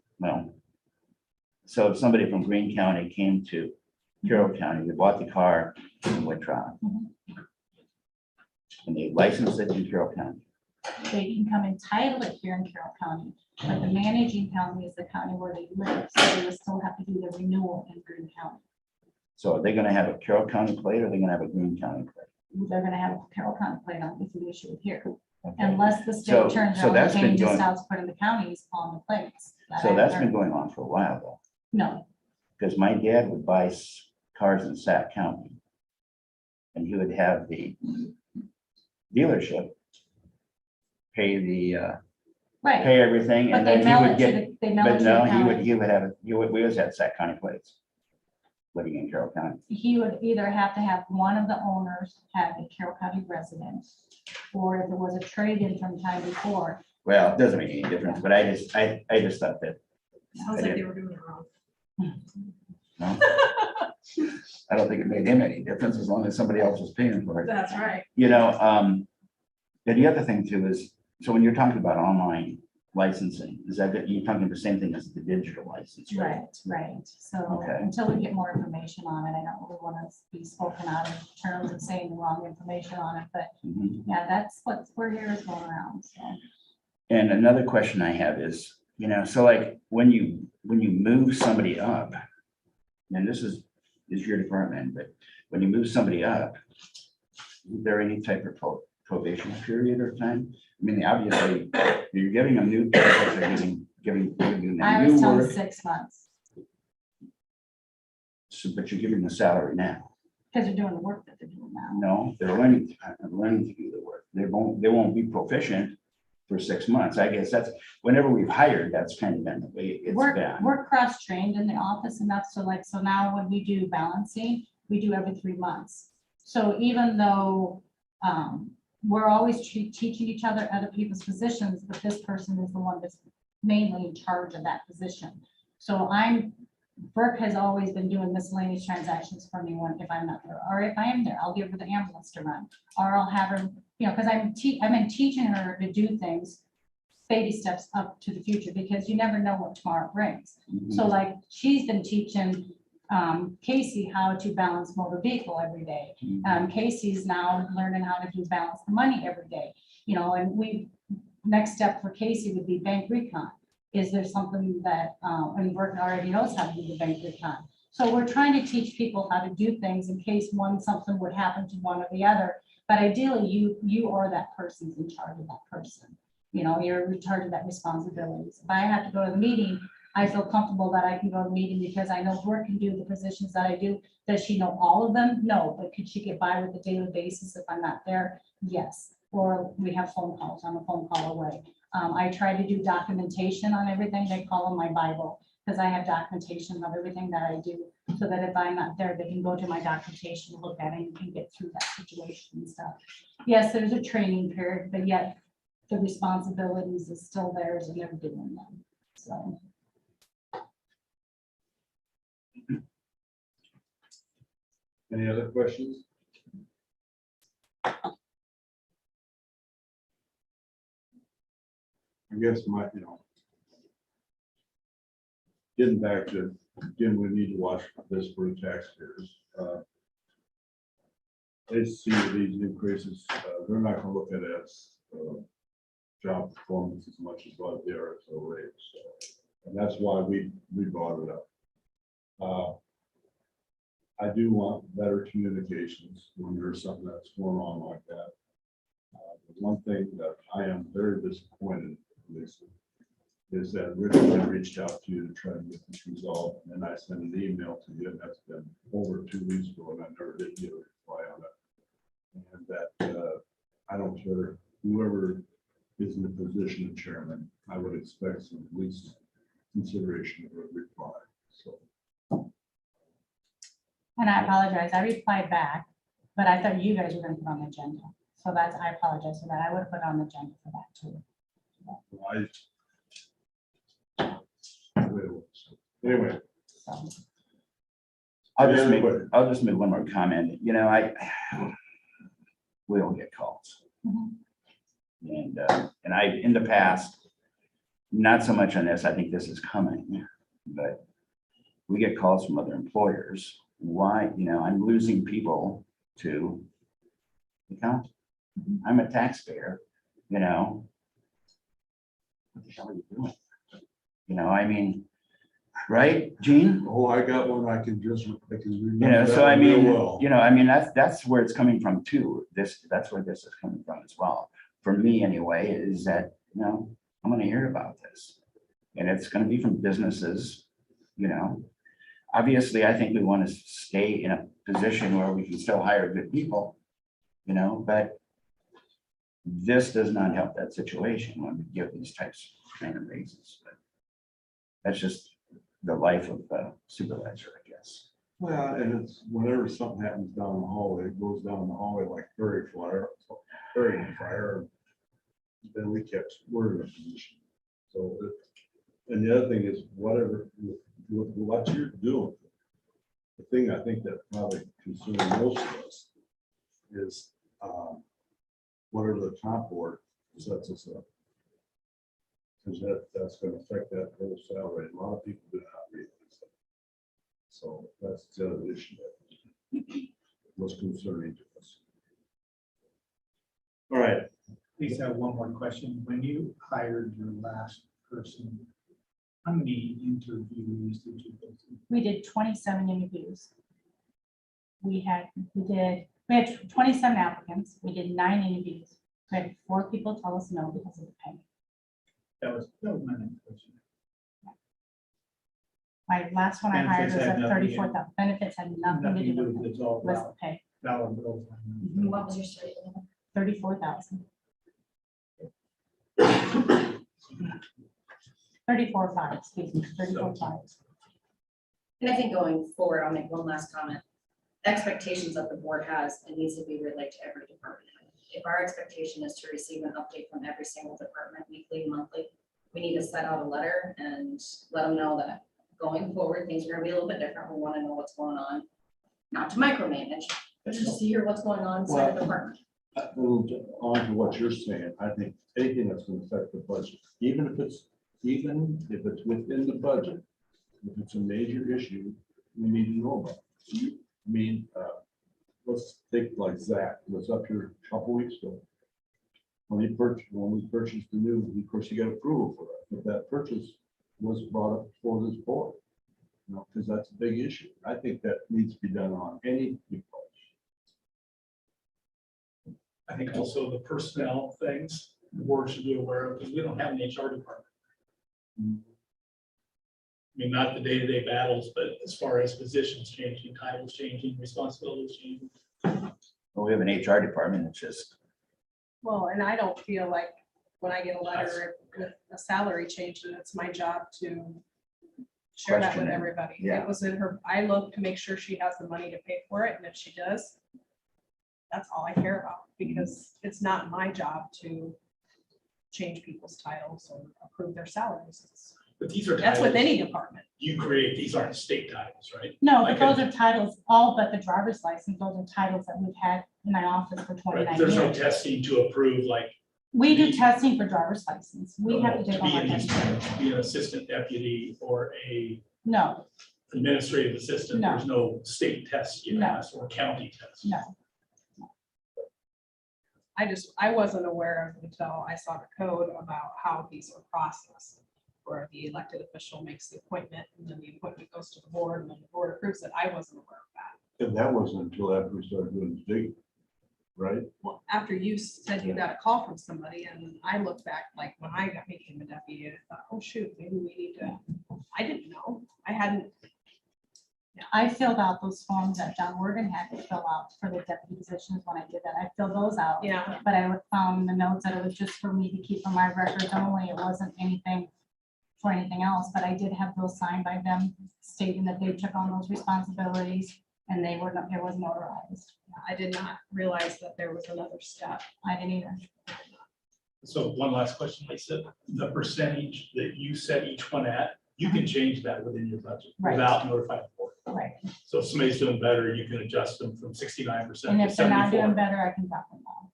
so if somebody from Greene County came to Carroll County, they bought the car in Witron. And they licensed it in Carroll County. They can come and title it here in Carroll County, but the managing county is the county where they live, so they will still have to do the renewal in Green County. So are they gonna have a Carroll County plate or are they gonna have a Greene County plate? They're gonna have a Carroll County plate on if you issue it here, Okay. unless the So- state turns so around that's and been changes going- how it's put in the counties on the plates. So that's been going on for a while though, No, because my dad would buy cars in Sac County. And he would have the dealership pay right, pay everything but and they then he mail would it get, to the, they mail it but to no, the county. he would have, we always had Sac County plates. Living in Carroll County. He would either have to have one of the owners have a Carroll County resident, or if it was a trade-in from time before, Well, it doesn't make any difference, but I just thought that, Sounds like they were doing it wrong. no. I don't think it made him any difference as long as somebody else was paying for it. That's right. You know, and the other thing too is, so when you're talking about online licensing, is that you're talking the same thing as the digital license, right? right. So Okay. until we get more information on it, I don't really want to be spoken out of terms of saying the wrong information on it, but Mhm. yeah, that's what's, we're here is going around, so. And another question I have is, you know, so like when you move somebody up, and this is your department, but when you move somebody up, is there any type of probation period or time? I mean, obviously, you're giving them new, giving them I new was told work, 6 months, but you're giving the salary now. because they're doing the work that they're doing now. No, they're learning to do the work. They won't be proficient for 6 months. I guess that's, whenever we've hired, that's kind of been the way it's been. We're cross-trained in the office enough, so like, so now when we do balancing, we do every 3 months. So even though we're always teaching each other other people's positions, but this person is the one that's mainly in charge of that position. So Burke has always been doing miscellaneous transactions for me if I'm not there, or if I am there, I'll give her the ambulance to run, or I'll have her, you know, because I've been teaching her to do things, baby steps up to the future, because you never know what tomorrow brings. Mhm. So like, she's been teaching Casey how to balance motor vehicle every day. Casey's now learning how to balance the money every day, you know, and next step for Casey would be bank recon. Is there something that, and Burke already knows how to do the bank recon. So we're trying to teach people how to do things in case something would happen to one or the other. But ideally, you are that person's in charge of that person. You know, you're in charge of that responsibility. If I have to go to the meeting, I feel comfortable that I can go to the meeting because I know Burke can do the positions that I do. Does she know all of them? No, but could she get by with the daily basis if I'm not there? Yes. Or we have phone calls. I'm a phone call away. I try to do documentation on everything. They call them my Bible, because I have documentation of everything that I do, so that if I'm not there, they can go to my documentation, look at it, and can get through that situation and stuff. Yes, there's a training period, but yet the responsibilities is still theirs and they're doing them. So. Any other questions? I guess getting back to, again, we need to watch this for the taxpayers. They see these increases, they're not gonna look at it as job performance as much as what they are at the rate. So, and that's why we brought it up. I do want better communications when there's something that's going on like that. The one thing that I am very disappointed, Lisa, is that Richard reached out to you to try to get this resolved, and then I sent an email to you, and that's been over 2 weeks ago, and I never did get a reply on it. And that I don't care, whoever is in the position of chairman, I would expect some at least consideration of a reply, so. And I apologize, I replied back, but I thought you guys were gonna put on the agenda. So I apologize for that. I would have put on the agenda for that too. Anyway, So, I'll just make one more comment. You know, we all get calls. Mhm. And I, in the past, not so much on this, I think this is coming, but we get calls from other employers why, I'm losing people to the county. I'm a taxpayer, What the hell are you doing? I mean, right, Gene? Oh, I got one I can remember. So that I one real mean, well. that's where it's coming from too. That's where this is coming from as well. For me anyway, is that, I'm gonna hear about this. And it's gonna be from businesses, Obviously, I think we want to stay in a position where we can still hire good people, but this does not help that situation when we give these types of kind of raises. But that's just the life of the supervisor, I guess. Well, and it's whenever something happens down the hallway, it goes down the hallway like prairie fire. Then we kept, we're in a position. So, and the other thing is whatever, with what you're doing, the thing I think that probably concerns most of us is whatever the top board sets us up. Because that's going to affect that whole salary. A lot of people do not realize that. So that's the other issue that was concerning to us. All right. Lisa, I have one more question. When you hired your last person, how many interviews did you go through? We did 27 interviews. We had 27 applicants. We did 9 interviews. We had 4 people tell us no because of the pay. That was my next question. My last one I hired Benefits was had at nothing to do- 34,000. Benefits had nothing to do with it. It's all Was about the pay. dollar bills. What was your study? 34,000. 34.5, excuse me, 34.5. And I think going forward, I'll make one last comment. Expectations that the board has, it needs to be relayed to every department. If our expectation is to receive an update from every single department weekly, monthly, we need to set out a letter and let them know that going forward, things are gonna be a little bit different. We wanna know what's going on. Not to micromanage, but just to hear what's going on inside the department. On to what you're saying, I think anything that's going to affect the budget, even if it's within the budget, if it's a major issue, we need to know about it. I mean, let's take like Zach was up here a couple weeks ago. When we purchased the new, of course, you got approval for that, but that purchase was brought up for this board. Because that's a big issue. I think that needs to be done on any department. I think also the personnel things, the board should be aware of, because we don't have an HR department. I mean, not the day-to-day battles, but as far as positions changing, titles changing, responsibilities changing. Well, we have an HR department that's just, Well, and I don't feel like when I get a letter with a salary change, and it's my job to share that Question with it. everybody. Yeah. It was in her, I look to make sure she has the money to pay for it, and if she does, that's all I care about, because it's not my job to change people's titles or approve their salaries. But these are That's with titles any department. you create, these aren't state titles, right? No, Like but those are titles, all but the driver's license. Those are titles that we've had in my office for Right, 29 there's no years. testing to approve, like. We do testing for driver's license. We have to to take be all our an testing. to be an assistant deputy or a No, administrative assistant, No. there's no state test you No. pass or county test. no. I wasn't aware of until I saw the code about how these are processed, where the elected official makes the appointment, and then the appointment goes to the board, and then the board approves it. I wasn't aware of that. And that wasn't until after we started doing this digging, right? Well, after you said you got a call from somebody, and I looked back, like when I became a deputy, I thought, oh shoot, maybe we need to, I didn't know. I hadn't, I filled out those forms that John Morgan had to fill out for the deputy positions when I did that. I filled those out. yeah, But I found the notes that it was just for me to keep for my records only. It wasn't anything for anything else, but I did have those signed by them stating that they took on those responsibilities and they were, it was notarized. I did not realize that there was another step. I didn't either. So one last question, Lisa, the percentage that you set each one at, you can change that within your budget Right. without notifying the board. Right. So if somebody's doing better, you can adjust them from 69% And to if they're not doing 74. better, I can drop them down.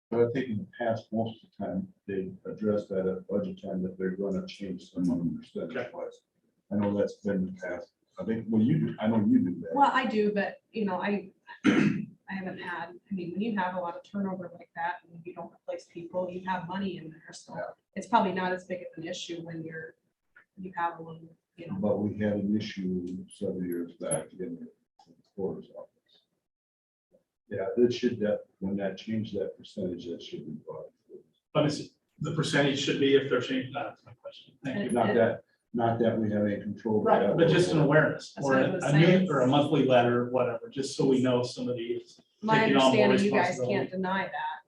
But I think in the past, most of the time, they address that at budget time, that they're going to change some of them percentage wise. I know that's been the past I think, well, you do, I know you do that. Well, I do, but I haven't had, when you have a lot of turnover like that and you don't replace people, you have money in there, so Yeah. it's probably not as big of an issue when you have one, But we had an issue several years back in the coroner's office. Yeah, that should, when that changed that percentage, that should be brought. But the percentage should be if they're changing, that's my question. Thank you. Not that we have any control. over Right, that. but just an awareness, That's or what I was a saying. new, or a monthly letter, whatever, just so we know somebody is My taking on more understanding, you guys responsibility. can't deny that,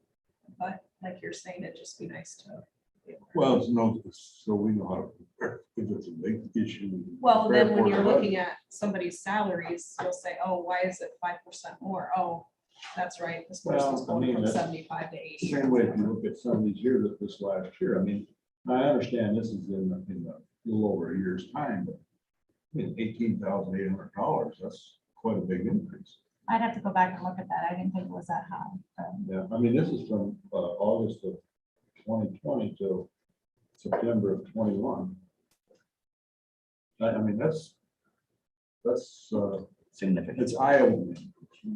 but like you're saying, it'd just be nice to. be aware. Well, it's no, so we know how to, if it's a big issue. Well, then when you're prepare for it. looking at somebody's salaries, you'll say, oh, why is it 5% more? Oh, that's right, this Well, person's I going mean, from that's 75 to 80. Same way if you look at some of these years of this last year, I understand this is in a little over a year's time, but $18,800, that's quite a big increase. I'd have to go back and look at that. I didn't think it was that high. Yeah, this is from August of 2020 to September of 21. That's Significant. it's eye-opening.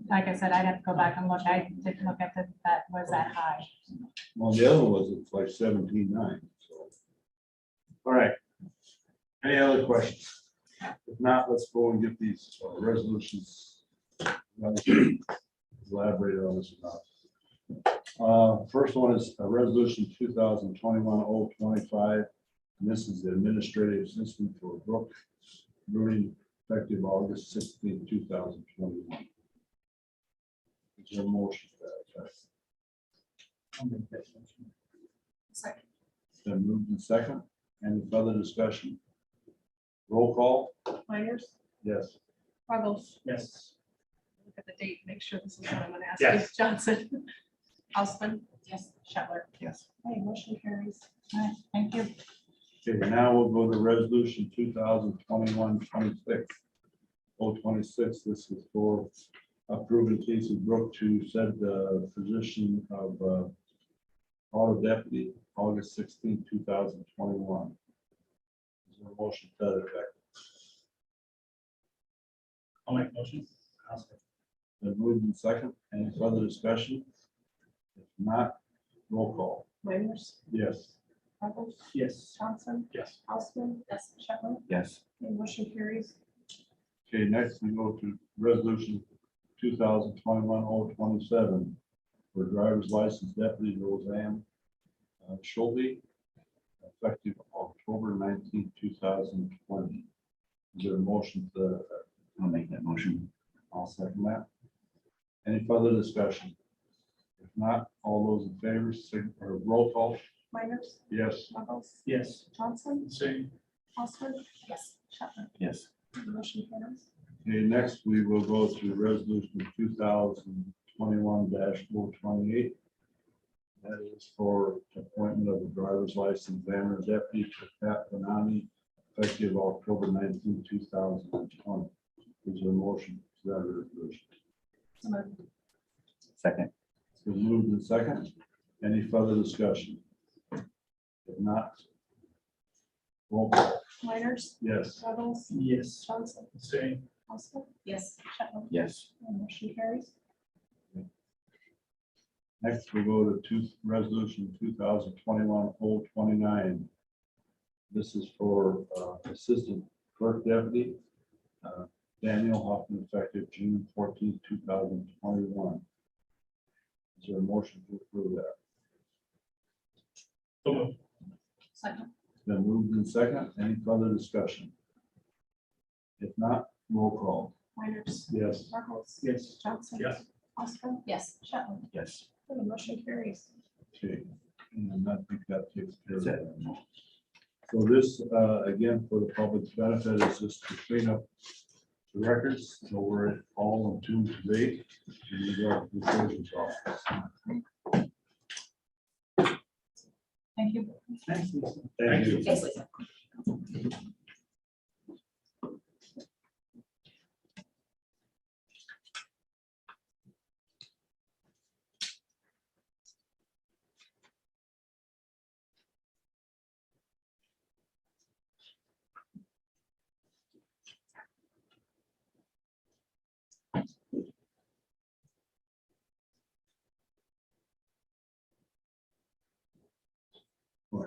Like I said, I'd have to go back and look. I didn't look at that was that high. Well, the other was, it's like 17.9, so. All right. Any other questions? If not, let's go and get these resolutions. Elaborate on this enough. First one is a resolution 2021-025. And this is the administrative assistant for Brook Brewing effective August 16, 2021. Is there a motion for that effect? I'll make that motion. Second. Then moved in second. Any further discussion? Roll call? Miners, Yes. Ruggles, Yes. look at the date, make sure this is what I'm gonna ask Yes. you. Johnson, Austin, Yes. Shetler. Yes. Hey, motion carries. All right, thank you. Okay, now we'll go to resolution 2021-26. 026, this is for approving Casey Brook to set the position of auto deputy, August 16, 2021. Is there a motion to that effect? I'll make a motion. Then moved in second. Any further discussion? If not, roll call. Miners, Yes. Ruggles, Yes. Johnson, Yes. Austin, Yes. Shetler. Yes. Okay, motion carries. Okay, next we go to resolution 2021-027 for driver's license deputy Roseanne Schulte, effective October 19, 2020. Is there a motion to that effect? I'll make that motion. I'll second that. Any further discussion? If not, all those in favor, or roll call? Miners, Yes. Ruggles, Yes. Johnson, Same. Austin, Yes. Shetler. Yes. Motion carries. Okay, next we will go to resolution 2021-028. That is for appointment of a driver's license examiner deputy for Pat Benami, effective October 19, 2020. Is there a motion to that resolution? So moved. Second. It's been moved in second. Any further discussion? If not, roll call. Miners, Yes. Ruggles, Yes. Johnson, Same. Austin, Yes. Shetler. Yes. Motion carries. Next, we go to resolution 2021-029. This is for assistant clerk deputy, Daniel Hoffman, effective June 14, 2021. Is there a motion to approve that? So moved. Second. Then moved in second. Any further discussion? If not, roll call. Miners, Yes. Ruggles, Yes. Johnson. Yes. Austin, Yes. Shetler. Yes. The motion carries. Okay. And I think that takes care of That's that. it. So this, again, for the public's benefit, is just to clean up the records, so we're all in tune to date. in regard to the treasurer's office. Thank you. Thanks, Lisa. Thank you. Thanks, Lisa.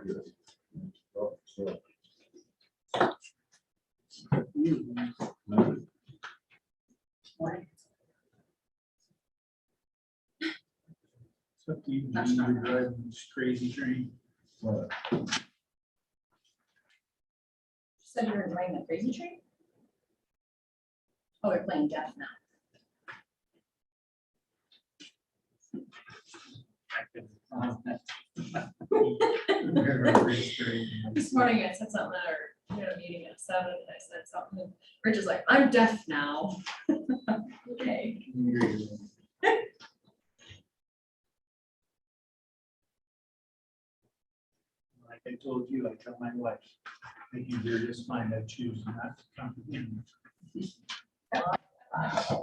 It's up to you, you're driving this crazy train. Said you were enjoying the crazy train? Oh, we're playing deaf now. This morning I said something at we had a meeting at 7 and I said something. And Rich is like, I'm deaf now. Okay. Like I told you, I tell my wife, I think you're just fine, I choose not to come in.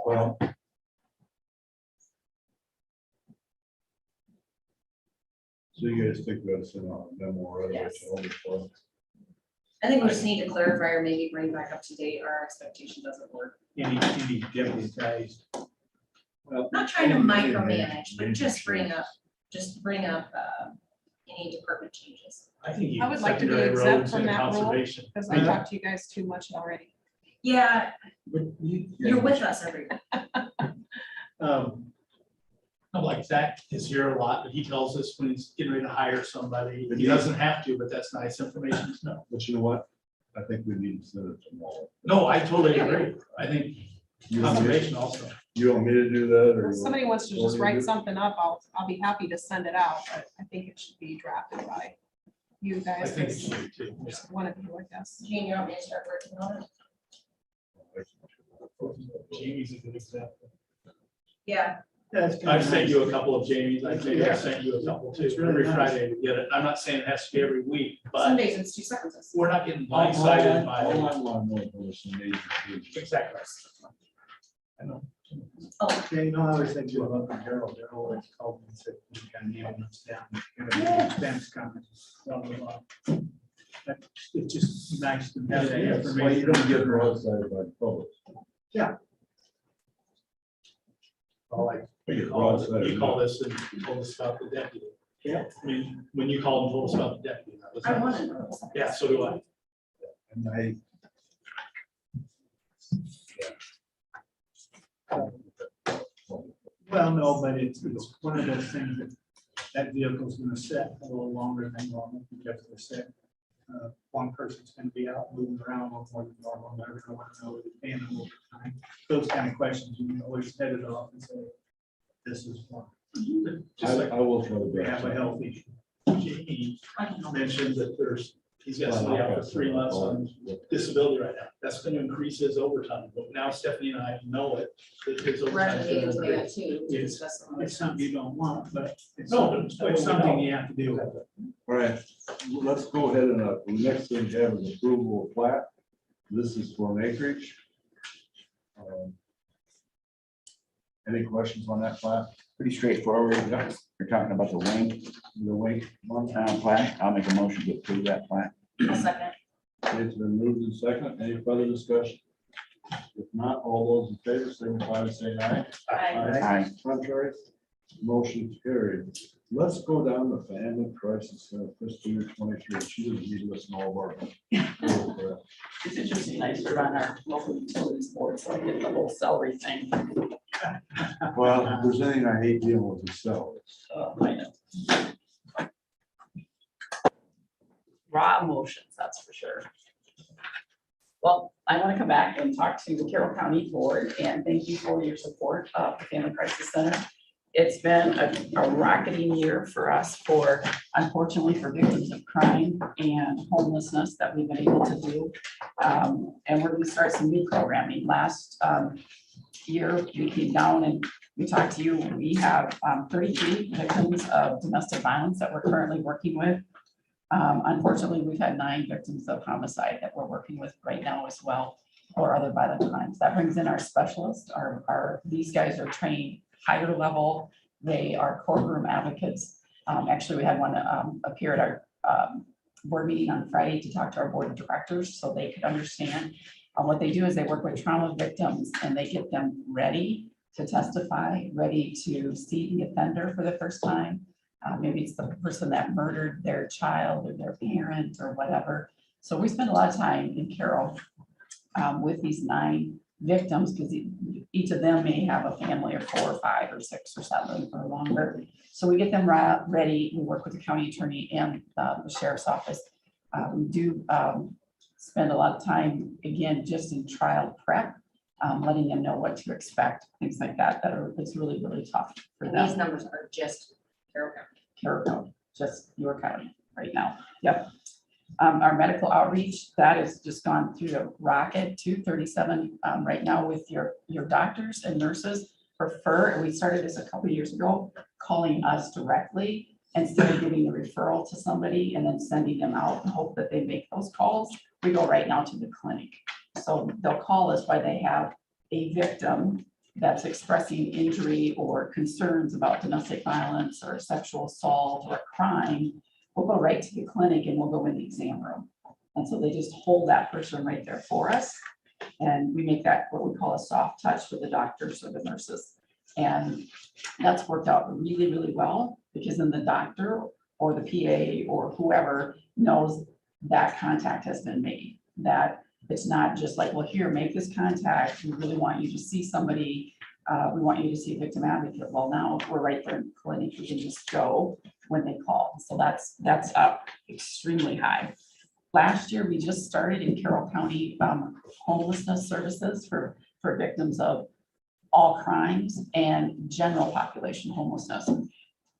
Well. So you guys think that's in a memo right away? Yes. to all the folks? I think we just need to clarify or maybe bring back up to date our expectation doesn't work. Any deputized. Well, Not trying to micromanage, but just bring up any department changes. I think you I would like to be secondary exempt roads from and that rule, conservation. because I talked to you guys too much already. Yeah, But you're with us every week. I'm like Zach is here a lot, but he tells us when he's getting ready to hire somebody, But he you- doesn't have to, but that's nice information to know. But you know what? I think we need to send it tomorrow. No, I totally agree. I think You want me conservation also. you want me to do that or? If somebody wants to or just you write do? something up, I'll be happy to send it out, but I think it should be drafted by you I guys. think it 'cause should be too. Yeah. just one of you, I guess. Gene, you want me to start working on it? Jamie's a good example. Yeah, I've sent you a couple of Jamie's. I think I sent you a couple too. Every Friday we get it. I'm not saying it has to be every week, but some days it's 2 sentences. we're not getting blindsided by. Exactly. I know. Oh, Yeah, you know, I always think you about the Carroll. They're always called me and said, you kind of nailed us down. Expense comments, blah, blah, blah. But it's just nice to have that information. Well, you don't get broadsided by the public. Well, like, You you get called broadsided. us and told us about the deputy. Yeah. I mean, when you called and told us about the deputy. That was I nice. want to know. Yeah, so do I. And I. Well, no, but it's one of those things that vehicle's gonna sit a little longer than normal because they're sick. One person's gonna be out moving around a little more than normal, they're gonna want to know whether they're paying them overtime. Those kind of questions, you can always head it off and say, this is one. Just like I will try to. we have a healthy. He I can help. mentioned that he's got somebody out for 3 months on disability right now. That's gonna increase his overtime, but now Stephanie and I know it. That his We're at overtime's the gonna meetings we increase. had too. to It's- discuss some of It's those something things. you don't want, but it's No, it's something you have to deal with. All right, let's go ahead and, the next thing we have is approval of plat. This is for an acreage. Any questions on that plat? Pretty straightforward. You're talking about the wing, The wing one? plat. I'll make a motion to approve that plat. I'll second. It's been moved and second. Any further discussion? If not, all those in favor, signify by saying aye. Aye. Contrary, motion carried. Let's go down to family crisis center, fiscal year 23. She doesn't need to listen to all of our. It's interesting, I serve on our local utilities board, so I get the whole salary thing. Well, if there's anything I hate dealing with is salaries. I know. Raw emotions, that's for sure. Well, I want to come back and talk to the Carroll County Board and thank you for your support of the Family Crisis Center. It's been a rocketing year for us unfortunately, for victims of crime and homelessness that we've been able to do. And we're going to start some new programming. Last year, we came down and we talked to you. We have 33 victims of domestic violence that we're currently working with. Unfortunately, we've had 9 victims of homicide that we're working with right now as well, or other violent crimes. That brings in our specialists. These guys are trained higher level. They are courtroom advocates. Actually, we had one appear at our board meeting on Friday to talk to our board of directors so they could understand. What they do is they work with trauma victims and they get them ready to testify, ready to see the offender for the first time. Maybe it's the person that murdered their child or their parent or whatever. So we spend a lot of time in Carroll with these 9 victims, because each of them may have a family of 4 or 5 or 6 or 7 or longer. So we get them ready. We work with the county attorney and the sheriff's office. We do spend a lot of time, again, just in trial prep, letting them know what to expect, things like that, it's really, really tough for And them. these numbers are just Carroll County. Carroll County, just your county right now. Yep. Our medical outreach, that has just gone through the rocket, 237 right now with your doctors and nurses prefer, and we started this a couple of years ago, calling us directly instead of giving a referral to somebody and then sending them out and hope that they make those calls. We go right now to the clinic. So they'll call us while they have a victim that's expressing injury or concerns about domestic violence or sexual assault or crime. We'll go right to the clinic and we'll go in the exam room. And so they just hold that person right there for us. And we make that what we call a soft touch with the doctors or the nurses. And that's worked out really, really well, because then the doctor or the PA or whoever knows that contact has been made, that it's not just like, well, here, make this contact. We really want you to see somebody. We want you to see a victim advocate. Well, now we're right there in the clinic. We can just go when they call. So that's up extremely high. Last year, we just started in Carroll County homelessness services for victims of all crimes and general population homelessness.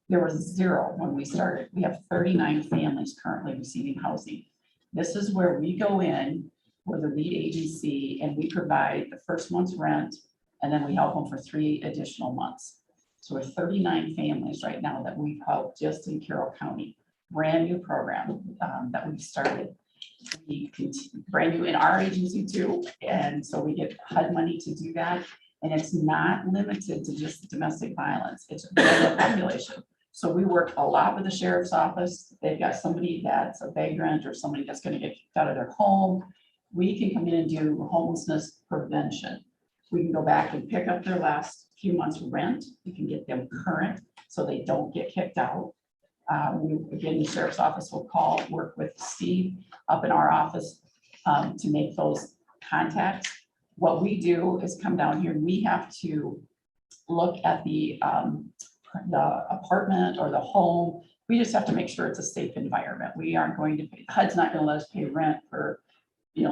There was 0 when we started. We have 39 families currently receiving housing. This is where we go in, we're the lead agency, and we provide the first month's rent, and then we help them for 3 additional months. So we're 39 families right now that we've helped just in Carroll County. Brand new program that we've started. Brand new in our agency too, and so we get HUD money to do that. And it's not limited to just domestic violence, it's a general population. So we work a lot with the sheriff's office. They've got somebody that's a vagrant or somebody that's going to get kicked out of their home. We can come in and do homelessness prevention. We can go back and pick up their last few months' rent. We can get them current so they don't get kicked out. Again, the sheriff's office will work with Steve up in our office to make those contacts. What we do is come down here, we have to look at the apartment or the home. We just have to make sure it's a safe environment. We aren't going to pay, HUD's not going to let us pay rent for,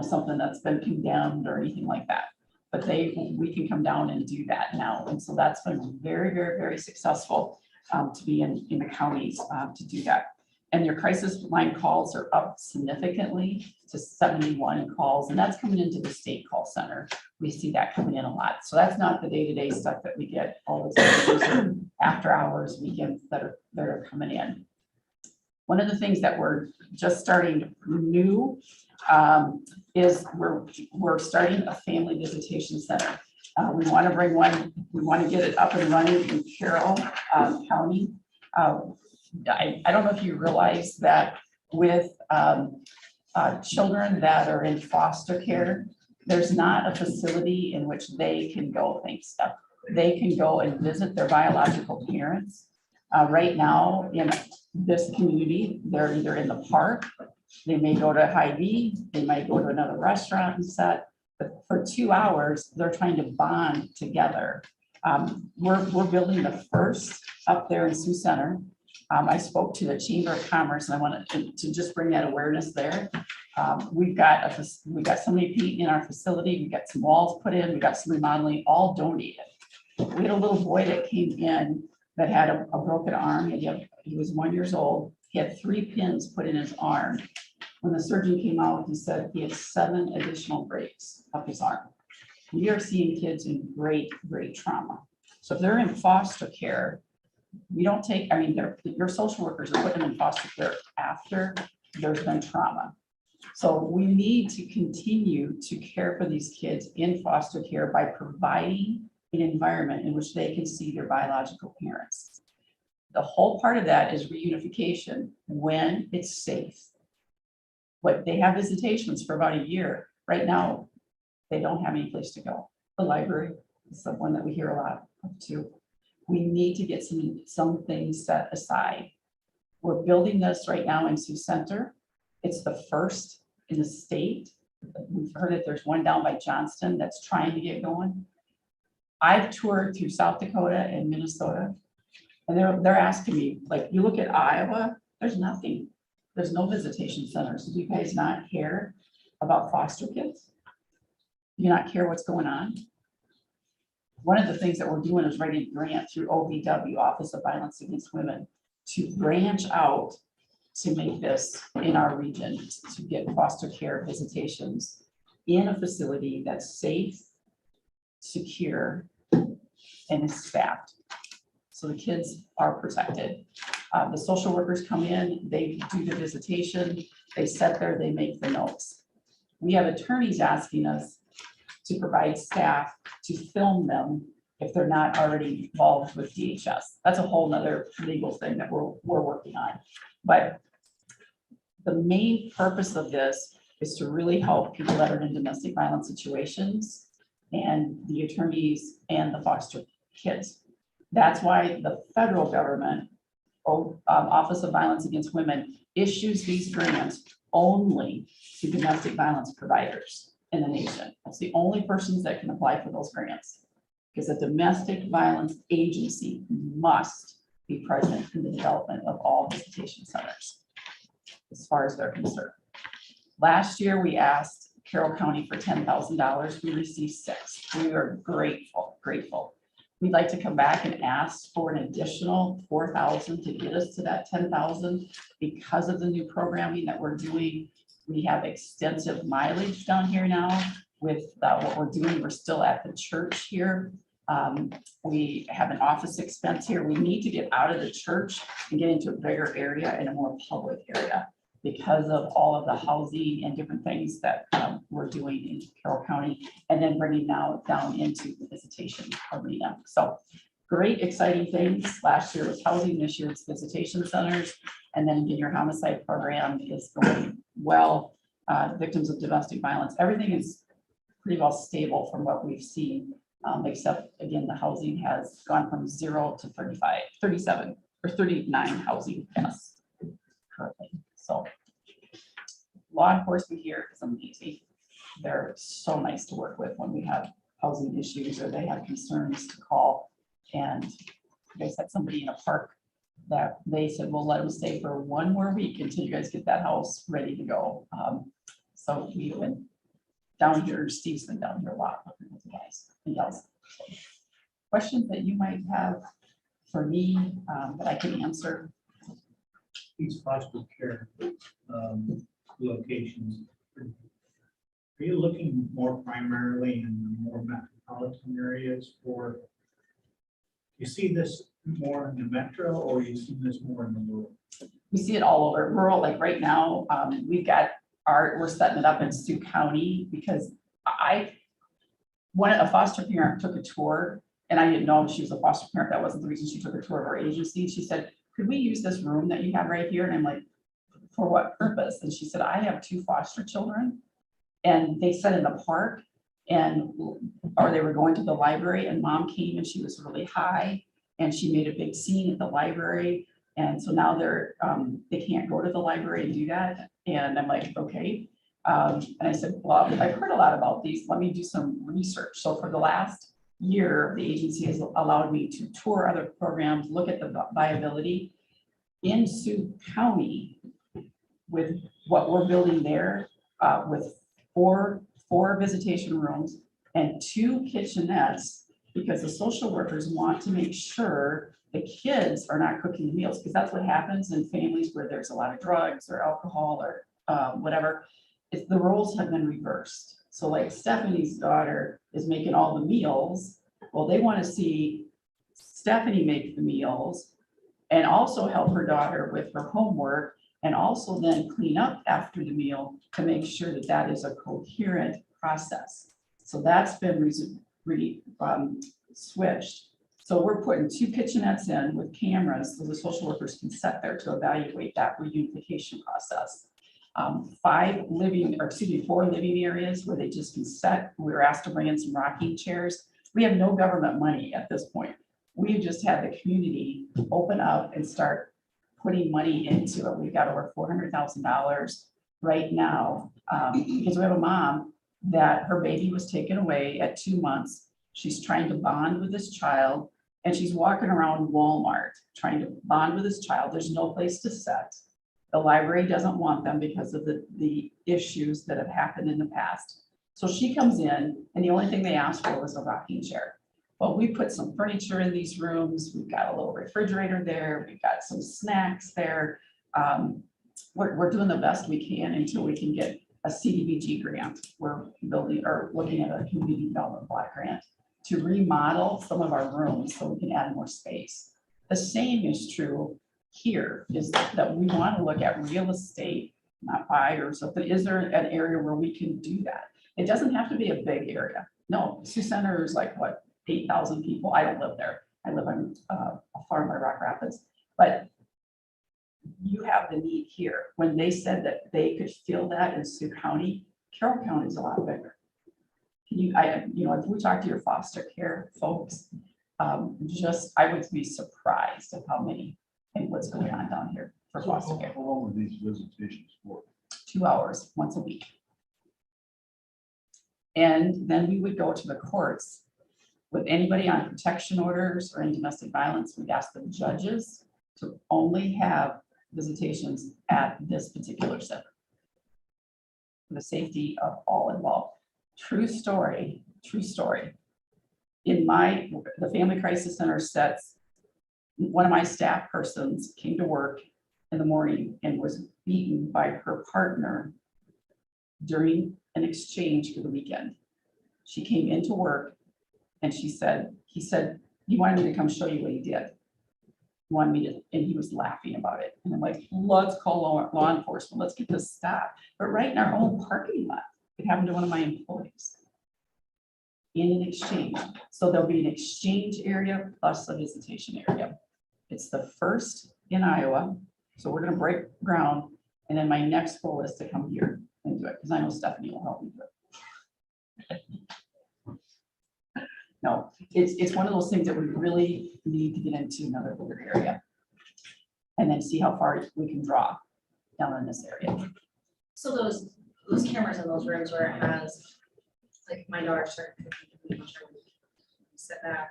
something that's been condemned or anything like that. But we can come down and do that now. And so that's been very, very, very successful to be in the counties to do that. And your crisis line calls are up significantly to 71 calls, and that's coming into the state call center. We see that coming in a lot. So that's not the day-to-day stuff that we get, all those after hours, weekends that are coming in. One of the things that we're just starting new is we're starting a family visitation center. We want to bring one, we want to get it up and running in Carroll County. I don't know if you realize that with children that are in foster care, there's not a facility in which they can go, they can go and visit their biological parents. Right now in this community, they're either in the park, they may go to Hy-Vee, they might go to another restaurant and set, but for 2 hours, they're trying to bond together. We're building the first up there in Sioux Center. I spoke to the Chamber of Commerce and I wanted to just bring that awareness there. We've got somebody painting in our facility. We got some walls put in. We got some remodeling, all donated. We had a little boy that came in that had a broken arm. He was 1 year old. He had 3 pins put in his arm. When the surgeon came out, he said he had 7 additional breaks up his arm. We are seeing kids in great, great trauma. So if they're in foster care, we don't take, your social workers are putting them in foster care after there's been trauma. So we need to continue to care for these kids in foster care by providing an environment in which they can see their biological parents. The whole part of that is reunification when it's safe. But they have visitations for about a year. Right now, they don't have any place to go. The library is the one that we hear a lot of too. We need to get some things set aside We're building this right now in Sioux Center. It's the first in the state. We've heard that there's one down by Johnston that's trying to get going. I've toured through South Dakota and Minnesota, and they're asking me, like, you look at Iowa, there's nothing. There's no visitation centers. Do you guys not care about foster kids? Do you not care what's going on? One of the things that we're doing is writing a grant through OVW, Office of Violence Against Women, to branch out to make this in our region, to get foster care visitations in a facility that's safe, secure, and is staffed. So the kids are protected. The social workers come in, they do the visitation, they sit there, they make the notes. We have attorneys asking us to provide staff to film them if they're not already involved with DHS. That's a whole nother legal thing that we're working on. But the main purpose of this is to really help people that are in domestic violence situations and the attorneys and the foster kids. That's why the federal government, Office of Violence Against Women, issues these grants only to domestic violence providers in the nation. That's the only persons that can apply for those grants, because a domestic violence agency must be present in the development of all visitation centers, as far as they're concerned. Last year, we asked Carroll County for $10,000. We received $6,000. We are grateful. We'd like to come back and ask for an additional $4,000 to get us to that $10,000 because of the new programming that we're doing. We have extensive mileage down here now with what we're doing. We're still at the church here. We have an office expense here. We need to get out of the church and get into a bigger area and a more public area because of all of the housing and different things that we're doing in Carroll County, and then bringing now down into the visitation arena. So great, exciting things. Last year was housing, this year it's visitation centers. And then again, your homicide program is going well. Victims of domestic violence, everything is pretty well stable from what we've seen, except again, the housing has gone from 0 to 37 or 39 housing yes currently. So law enforcement here is amazing. They're so nice to work with when we have housing issues or they have concerns to call. And they said somebody in a park that they said, we'll let them stay for one more week until you guys get that house ready to go. So we've been down here, Steve's been down here a lot working with the guys and gals. Questions that you might have for me that I can answer? These foster care locations, are you looking more primarily in the more metropolitan areas, or you see this more in the metro, or you see this more in the rural? We see it all over rural. Like right now, we've got we're setting it up in Sioux County because a foster parent took a tour, and I didn't know she was a foster parent. That wasn't the reason she took a tour of our agency. She said, could we use this room that you have right here? And I'm like, for what purpose? And she said, I have 2 foster children, and they sat in the park, or they were going to the library, and mom came and she was really high, and she made a big scene at the library. And so now they can't go to the library and do that. And I'm like, okay. And I said, well, I've heard a lot about these. Let me do some research. So for the last year, the agency has allowed me to tour other programs, look at the viability in Sioux County with what we're building there, with four visitation rooms and 2 kitchenettes, because the social workers want to make sure the kids are not cooking the meals, because that's what happens in families where there's a lot of drugs or alcohol or whatever. If the roles have been reversed. So like Stephanie's daughter is making all the meals. Well, they want to see Stephanie make the meals and also help her daughter with her homework, and also then clean up after the meal to make sure that that is a coherent process. So that's been switched. So we're putting 2 kitchenettes in with cameras so the social workers can sit there to evaluate that reunification process. 4 living areas where they just can sit. We were asked to bring in some rocking chairs. We have no government money at this point. We just had the community open up and start putting money into it. We've got over $400,000 right now, because we have a mom that her baby was taken away at 2 months. She's trying to bond with this child, and she's walking around Walmart trying to bond with this child. There's no place to sit. The library doesn't want them because of the issues that have happened in the past. So she comes in, and the only thing they asked for was a rocking chair. Well, we put some furniture in these rooms. We've got a little refrigerator there. We've got some snacks there. We're doing the best we can until we can get a CDBG grant. We're building or looking at a community development block grant to remodel some of our rooms so we can add more space. The same is true here, is that we want to look at real estate, not buyers. So is there an area where we can do that? It doesn't have to be a big area. No, Sioux Center is like, what, 8,000 people. I don't live there. I live on a farm by Rock Rapids, but you have the need here. When they said that they could feel that in Sioux County, Carroll County is a lot bigger. Can you, if we talk to your foster care folks, I would be surprised at how many and what's going on down here for foster care. How long are these visitations for? 2 hours, once a week. And then we would go to the courts with anybody on protection orders or in domestic violence. We'd ask the judges to only have visitations at this particular center for the safety of all involved. True story, true story. In the Family Crisis Center sets, one of my staff persons came to work in the morning and was beaten by her partner during an exchange for the weekend. She came into work and he said, he wanted me to come show you what he did. He wanted me to, and he was laughing about it. And I'm like, let's call law enforcement. Let's get this stopped. But right in our own parking lot, it happened to one of my employees in an exchange. So there'll be an exchange area plus a visitation area. It's the first in Iowa. So we're going to break ground. And then my next goal is to come here and do it, because I know Stephanie will help me do it. No, it's one of those things that we really need to get into another bigger area and then see how far we can draw down in this area. So those cameras in those rooms where it has, like, my daughter started cooking, sit back,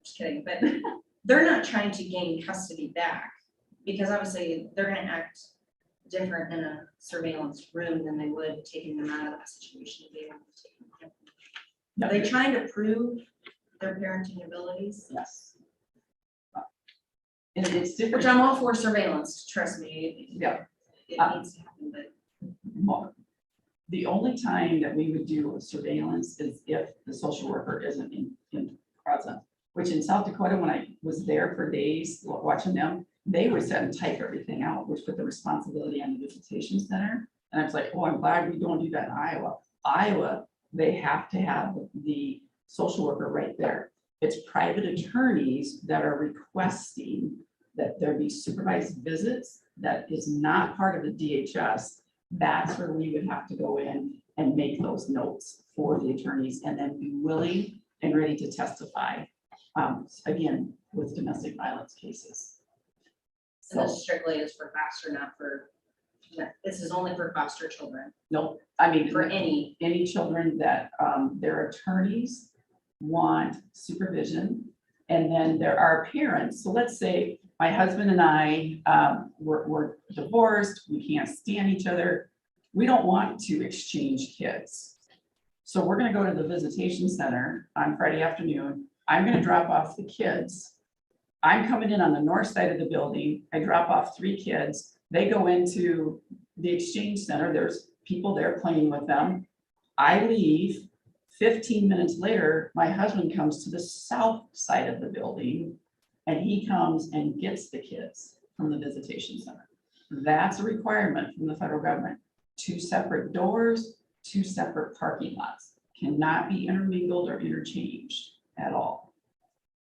just kidding, but they're not trying to gain custody back, because obviously they're gonna act different in a surveillance room than they would taking them out of that situation. Are they trying to prove their parenting abilities? Yes. And it's different. Which I'm all for surveillance, trust me. Yeah. It needs to happen, but. The only time that we would do surveillance is if the social worker isn't in present, which in South Dakota, when I was there for days watching them, they would set and type everything out, which put the responsibility on the visitation center. And I was like, oh, I'm glad we don't do that in Iowa. Iowa, they have to have the social worker right there. It's private attorneys that are requesting that there be supervised visits that is not part of the DHS. That's where we would have to go in and make those notes for the attorneys and then be willing and ready to testify, again, with domestic violence cases. So this strictly is for foster, not for, this is only for foster children. No, I mean, For any children that their attorneys want supervision, and then there are parents. So let's say my husband and I, we're divorced, we can't stand each other. We don't want to exchange kids. So we're gonna go to the visitation center on Friday afternoon. I'm gonna drop off the kids. I'm coming in on the north side of the building. I drop off 3 kids. They go into the exchange center. There's people there playing with them. I leave. 15 minutes later, my husband comes to the south side of the building and he comes and gets the kids from the visitation center. That's a requirement from the federal government. 2 separate doors, 2 separate parking lots, cannot be intermingled or interchanged at all.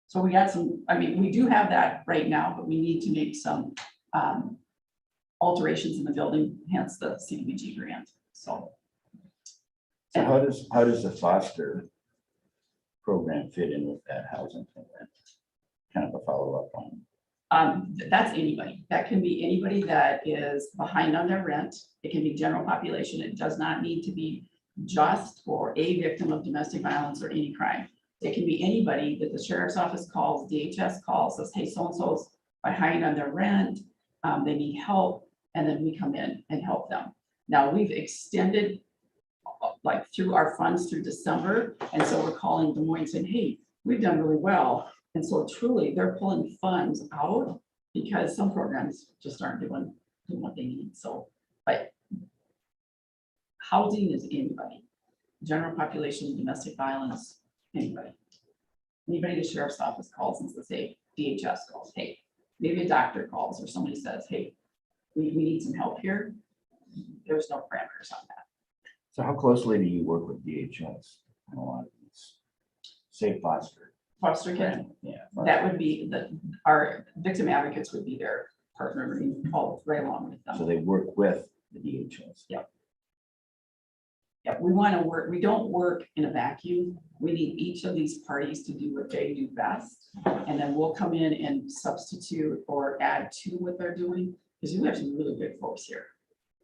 So we got some, I mean, we do have that right now, but we need to make some alterations in the building, hence the CDBG grant, so. So how does the foster program fit in with that housing program? Kind of a follow-up That's anybody. That can be anybody that is behind on their rent. It can be general population. It does not need to be just or a victim of domestic violence or any crime. It can be anybody that the sheriff's office calls, DHS calls, says, hey, so-and-so's behind on their rent, they need help, and then we come in and help them. Now, we've extended like through our funds through December, and so we're calling Des Moines saying, hey, we've done really well. And so truly, they're pulling funds out because some programs just aren't doing what they need. So, but housing is anybody, general population, domestic violence, anybody. Anybody the sheriff's office calls and says, hey, DHS calls, hey, maybe a doctor calls or somebody says, hey, we need some help here. There's no parameters on that. So how closely do you work with DHS on a lot of these? Say foster. Foster care, Yeah. that would be our victim advocates would be their partner involved right along with them. So they work with the DHS. Yeah, we want to work, we don't work in a vacuum. We need each of these parties to do what they do best. And then we'll come in and substitute or add to what they're doing. Because we have some really good folks here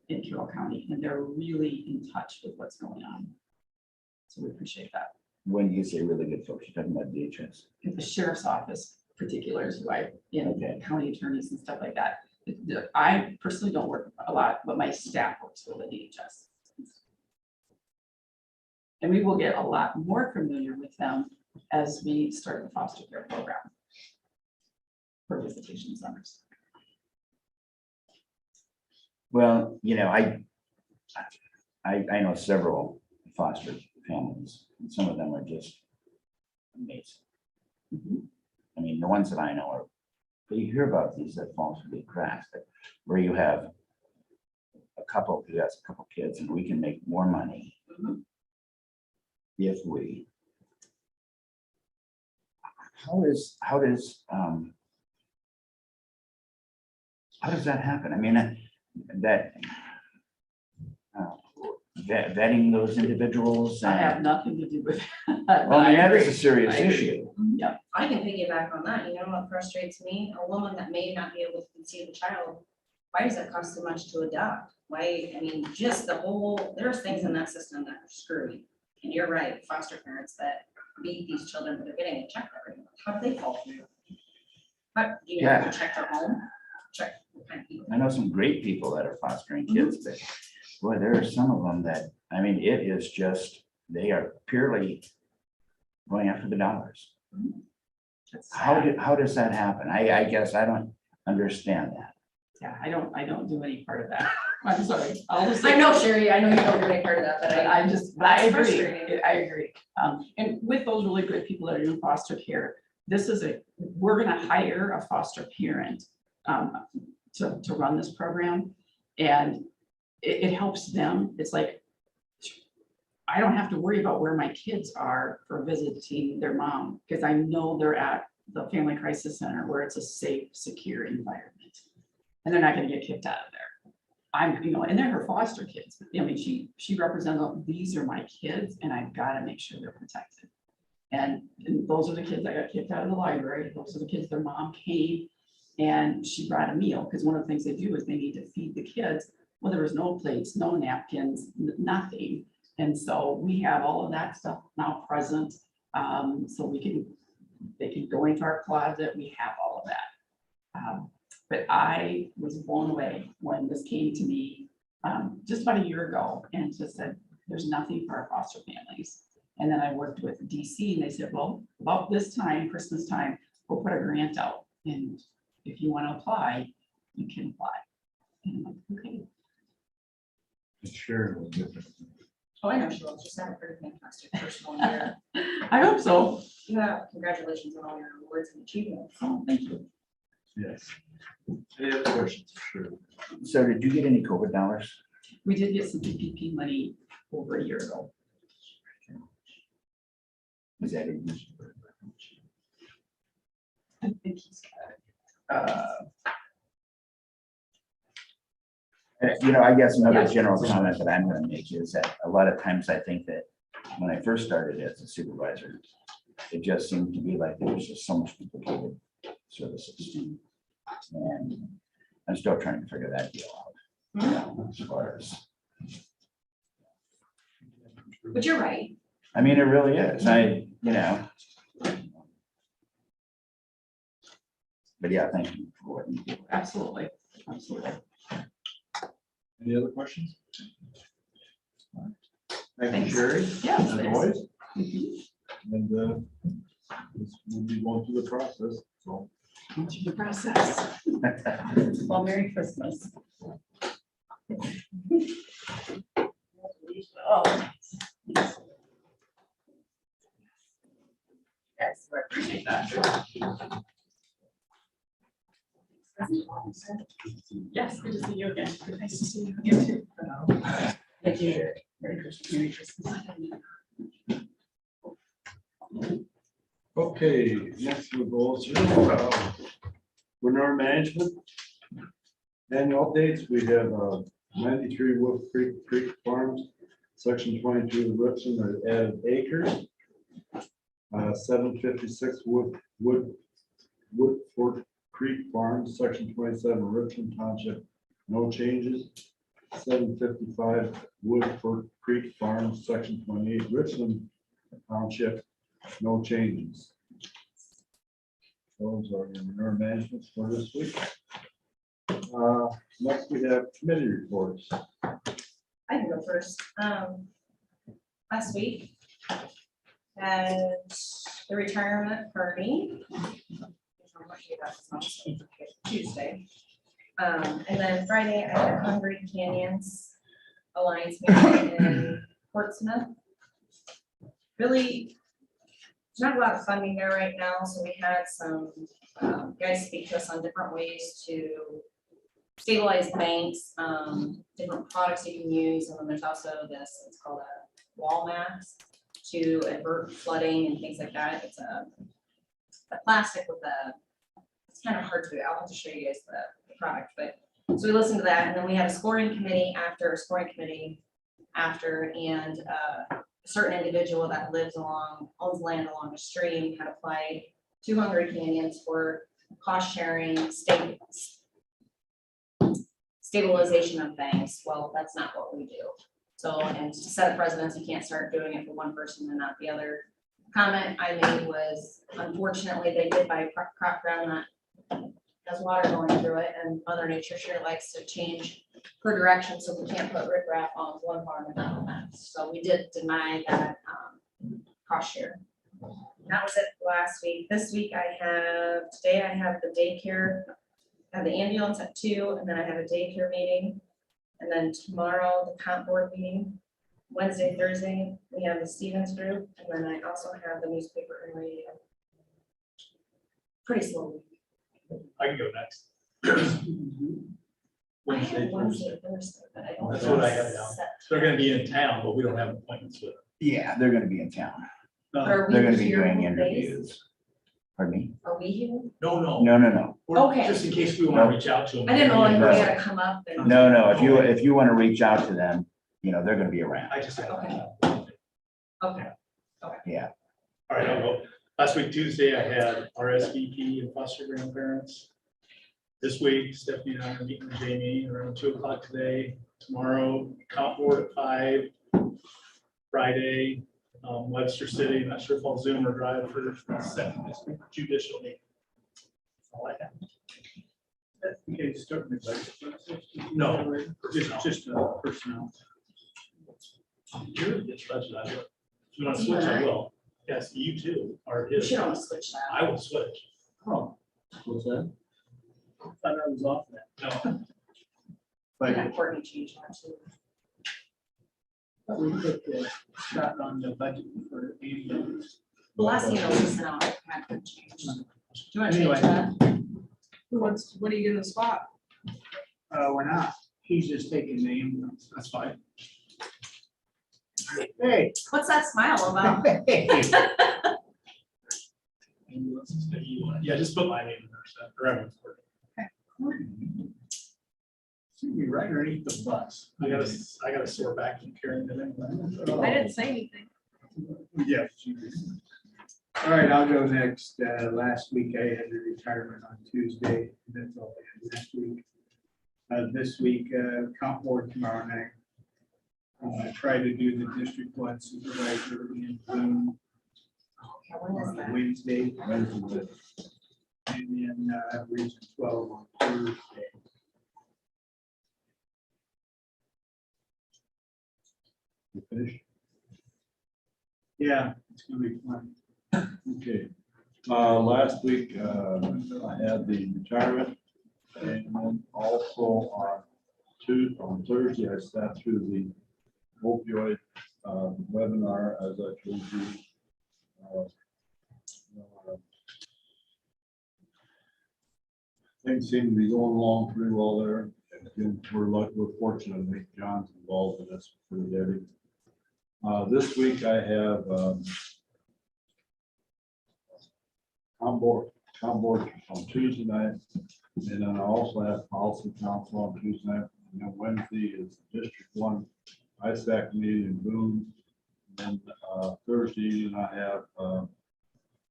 in Carroll County, and they're really in touch with what's going on. So we appreciate that. When you say really good folks, you're talking about DHS. In the sheriff's office, particulars, right, in Okay. county attorneys and stuff like that. I personally don't work a lot, but my staff works with the DHS. And we will get a lot more familiar with them as we start the foster care program for visitation centers. Well, you know, I know several foster families, and some of them are just amazing. Mhm. I mean, the ones that I know are, but you hear about these that fall through the cracks, that where you have a couple who has a couple kids and we can make more money Mhm. if we. How does that happen? I mean, vetting those individuals. I have And, nothing to do with. well, I mean, that is a agree. serious I agree. issue. Yeah, I can piggyback on that. You know what frustrates me? A woman that may not be able to conceive a child. Why does it cost so much to adopt? Why, I mean, just the whole, there's things in that system that are screwy. And you're right, foster parents that meet these children, but they're getting a check every month. How do they fall through? But do you know, Yeah. check their home? Check what kind of people. I know some great people that are fostering kids, but boy, there are some of them that, I mean, it is just, they are purely going after the dollars. that's How sad. how does that happen? I guess I don't understand that. Yeah, I don't do any part of that. I'm sorry. I'll just I say- know, Sherry, I know you don't do any part of that, but But I, but I It's agree, frustrating. I agree. And with those really great people that are in foster care, we're gonna hire a foster parent to run this program. And it helps them. It's like, I don't have to worry about where my kids are for visiting their mom, because I know they're at the Family Crisis Center where it's a safe, secure environment. And they're not gonna get kicked out of there. And they're her foster kids. I mean, she represents, these are my kids and I've got to make sure they're protected. And those are the kids that got kicked out of the library. Those are the kids, their mom came and she brought a meal, because one of the things they do is they need to feed the kids. Well, there was no plates, no napkins, nothing. And so we have all of that stuff now present. So they can go into our closet. We have all of that. But I was blown away when this came to me just about a year ago and just said, there's nothing for our foster families. And then I worked with DC and they said, well, about this time, Christmas time, we'll put a grant out. And if you want to apply, you can apply. And I'm like, okay. Sure. oh, I know, she will. She's had a pretty fantastic first 1 year. I hope so. Yeah, congratulations on all your awards and achievements. Oh, thank you. Yes. Any other questions? Sure. So did you get any COVID dollars? We did get some PPP money over a year ago. Is that it? I think he's got it. You know, I guess another Yeah. general comment that I'm going to make is that a lot of times I think that when I first started as a supervisor, it just seemed to be like there was just so much duplicated services. And I'm still trying to figure that deal out. As far as, But you're right. I mean, it really is. But yeah, thank you for what you do. Absolutely, absolutely. Any other questions? Thank Thanks. you, Sherry. Yes, As thanks. always. And we'll be going through the process, so. Into the process. Well, Merry Christmas. Oh. Yes, I appreciate that. Yes, good to see you again. Nice to see you. You too. Thank you. Merry Christmas. Merry Christmas. Okay, next we'll go through manure management. Annual updates, we have 93 Wolf Creek Farms, section 22 of Richmond are added acres. 756 Woodford Creek Farms, section 27 Richmond Township, no changes. 755 Woodford Creek Farms, section 28 Richmond Township, no changes. Those are your manure management for this week. Next, we have committee reports. I can go first. Last week had the retirement party. Tuesday. And then Friday, I had Hungry Canyons Alliance meeting in Portsmouth. Really, there's not a lot of funding there right now, so we had some guys speak to us on different ways to stabilize banks, different products you can use, and then there's also this, it's called a wall max to avert flooding and things like that. It's a plastic with it's kind of hard to do. I'll have to show you guys the product, but so we listened to that, and then we had a scoring committee after, and a certain individual that owns land along a stream had applied to Hungry Canyons for cost sharing, stabilization of banks. Well, that's not what we do. So, and to set a precedence, you can't start doing it for one person and not the other. Comment I made was, unfortunately, they did buy crop ground that has water going through it, and Mother Nature sure likes to change her direction, so we can't put riprap on one farm and not on the next. So we did deny that cost share. That was it last week. This week today I have the daycare, I have the ambulance at 2, and then I have a daycare meeting. And then tomorrow, the comp board meeting. Wednesday, Thursday, we have the Stevens group, and then I also have the newspaper and radio. Pretty slow. I can go next. I have Wednesday, Thursday, but I don't. That's what I have down. set. They're gonna be in town, but we don't have appointments with Yeah, they're gonna be in town. them. Are we They're gonna be here doing both days? interviews. Pardon me? Are we here? No, No. We're- Okay. Just in case we want to reach out to them. I didn't know if we No. had to come up and. No, if you wanna reach out to them, they're gonna be around. I just. Okay. Okay. Yeah. All right, I'll go. Last week, Tuesday, I had RSVP and foster grandparents. This week, Stephanie and I are meeting with Jamie around 2:00 today. Tomorrow, comp board at 5. Friday, Webster City, not sure if I'll Zoom or drive for the second district judicial meeting. That's all I have. Okay, start with No, just personnel. You're the budget. If you want to switch, I will. Yes, you too, or You his. should almost switch that. I will switch. Oh, what's that? Thought I was off that. No, I got Courtney changed that too. Thought we put the shot on the budget for ambulance. The last thing I was now, I had to change. Do you want to Anyway. change that? What are you gonna spot? We're not. He's just taking the ambulance. That's fine. Hey. What's that smile about? ambulance is gonna be one. Yeah, just put my name in there. So, forever. Should be right underneath the bus. I gotta sort back from carrying it in. I didn't say anything. Yeah. All right, I'll go next. Last week I had a retirement on Tuesday. That's all I had last week. This week, comp board tomorrow night. I try to do the District 1 Supervisor in Zoom on Wednesday. And then Region 12 on Thursday. You finished? Yeah, it's gonna be fun. Okay. Last week, I had the retirement, and then also on Thursday, I sat through the opioid webinar, as I told you. Things seem to be going along pretty well there. And we're fortunate. I think John's involved in this pretty heavy. This week I have on board on Tuesday night, and then I also have policy council on Tuesday night. And then Wednesday is District 1 ISAC meeting in Boone. And then Thursday evening I have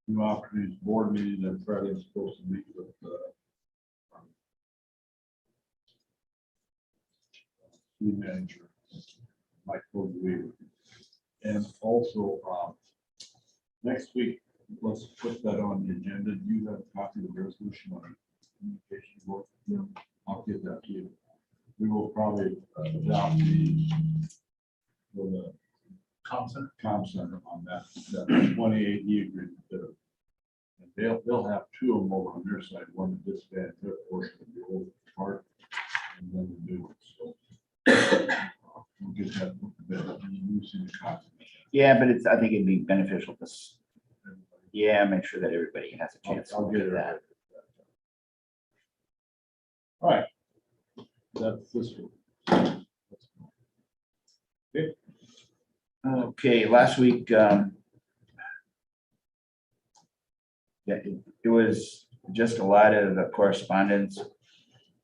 New Opportunities Board meeting, and Friday I'm supposed to meet with the manager, Mike Weaver. And also next week, let's put that on the agenda. Do you have a copy of the resolution on communication board? Yeah. I'll give that to you. We will probably adopt the Comm center. comm center on that 28E agreement. And they'll have two of them over on their side, one to disband their portion of the old part, and then the new one. So we'll get that better. You see the copy. Yeah, but I think it'd be beneficial to, yeah, make sure that everybody has a chance to I'll look get at it. that. All right. That's this one. Okay, last week, yeah, it was just a lot of correspondence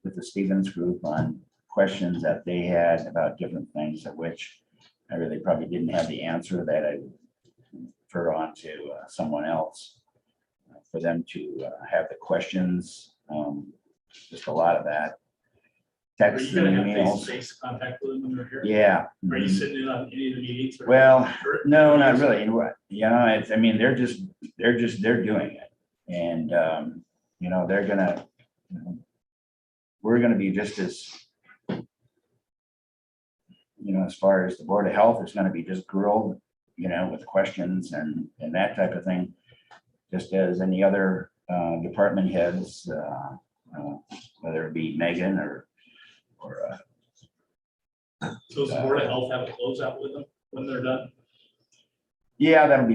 with the Stevens group on questions that they had about different things, of which I really probably didn't have the answer, that I refer on to someone else for them to have the questions. Just a lot of that. Are Texts you and gonna have emails. face-to-face contact with them when they're here? Yeah. Are you sitting in on any of the meetings? or- Well, or- no, not really. You know, it's, I mean, they're doing it. And, you know, they're gonna, we're gonna be just as, you know, as far as the Board of Health is gonna be just grilled, you know, with questions and that type of thing. Just as any other department heads, whether it be Megan or So does the Board of Health have a closeout with them when they're done? yeah, that'll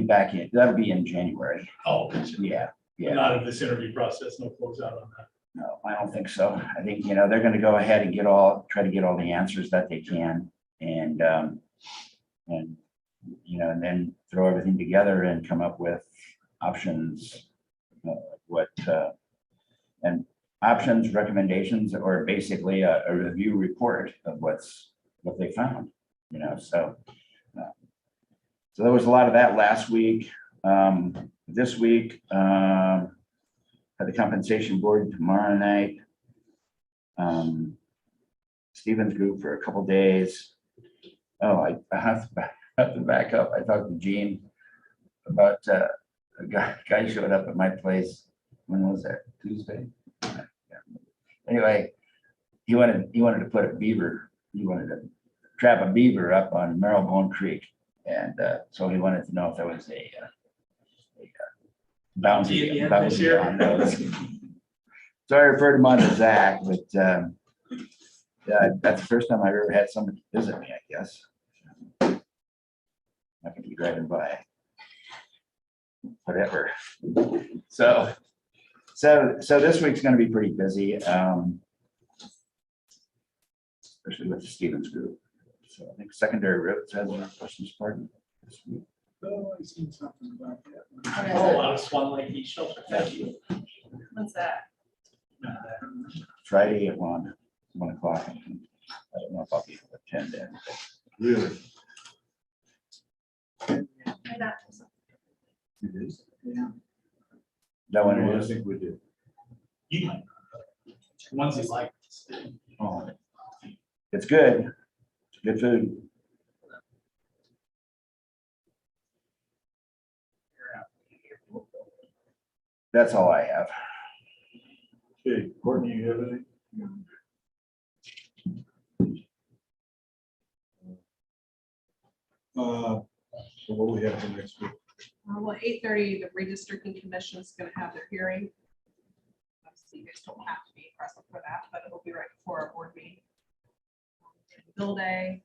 be in January. Oh, Yeah, yeah. not in this interview process, no closeout on that. No, I don't think so. I think, you know, they're gonna go ahead and try to get all the answers that they can, and, you know, and then throw everything together and come up with options, and options, recommendations, or basically a review report of what they found, you know, so. So there was a lot of that last week. This week, had the compensation board tomorrow night. Stevens group for a couple days. Oh, I have to back up. I talked to Gene about a guy showed up at my place. When was that? Tuesday? Yeah. Anyway, he wanted to put a beaver. He wanted to trap a beaver up on Marylebone Creek, and so he wanted to know if there was a bounty Bounty again this year? on those. So I referred him on to Zach, but yeah, that's the first time I've ever had somebody visit me, I guess. I could be driving by. Whatever. So this week's gonna be pretty busy, especially with the Stevens group. So I think secondary roads has a Christmas party this week. Oh, I seen something about that. Oh, out of Swan Lake Heat Shelter. Thank you. What's that? Friday at 1 o'clock. I don't know if I'll be able to attend that. Really? My doctor's It is. That one I it is. think we did. You might. Ones you like. Oh, it's good. Good food. That's all I have. Okay, Courtney, you have anything? So what we have for next week? Well, 8:30, the redistricting commission is gonna have their hearing. Obviously, you guys don't have to be present for that, but it'll be right before our board meeting. Bill Day,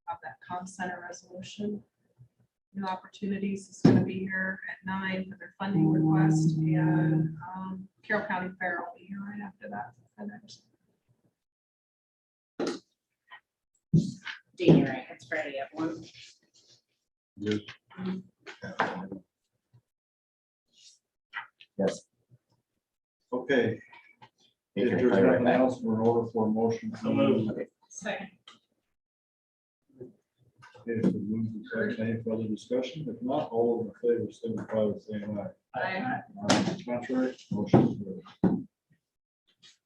have that comm center resolution. New Opportunities is gonna be here at 9 for their funding request, and Carroll County Fair will be here right after that. Dean, right, it's Friday at 1. Good. Yes. Okay, Take if your there's play right nothing back. else, we're in order for a motion. So moved. Second. Okay, if we move to second, any further discussion? If not, all of in favor, signify by saying aye. Aye. Contrary, motion carries.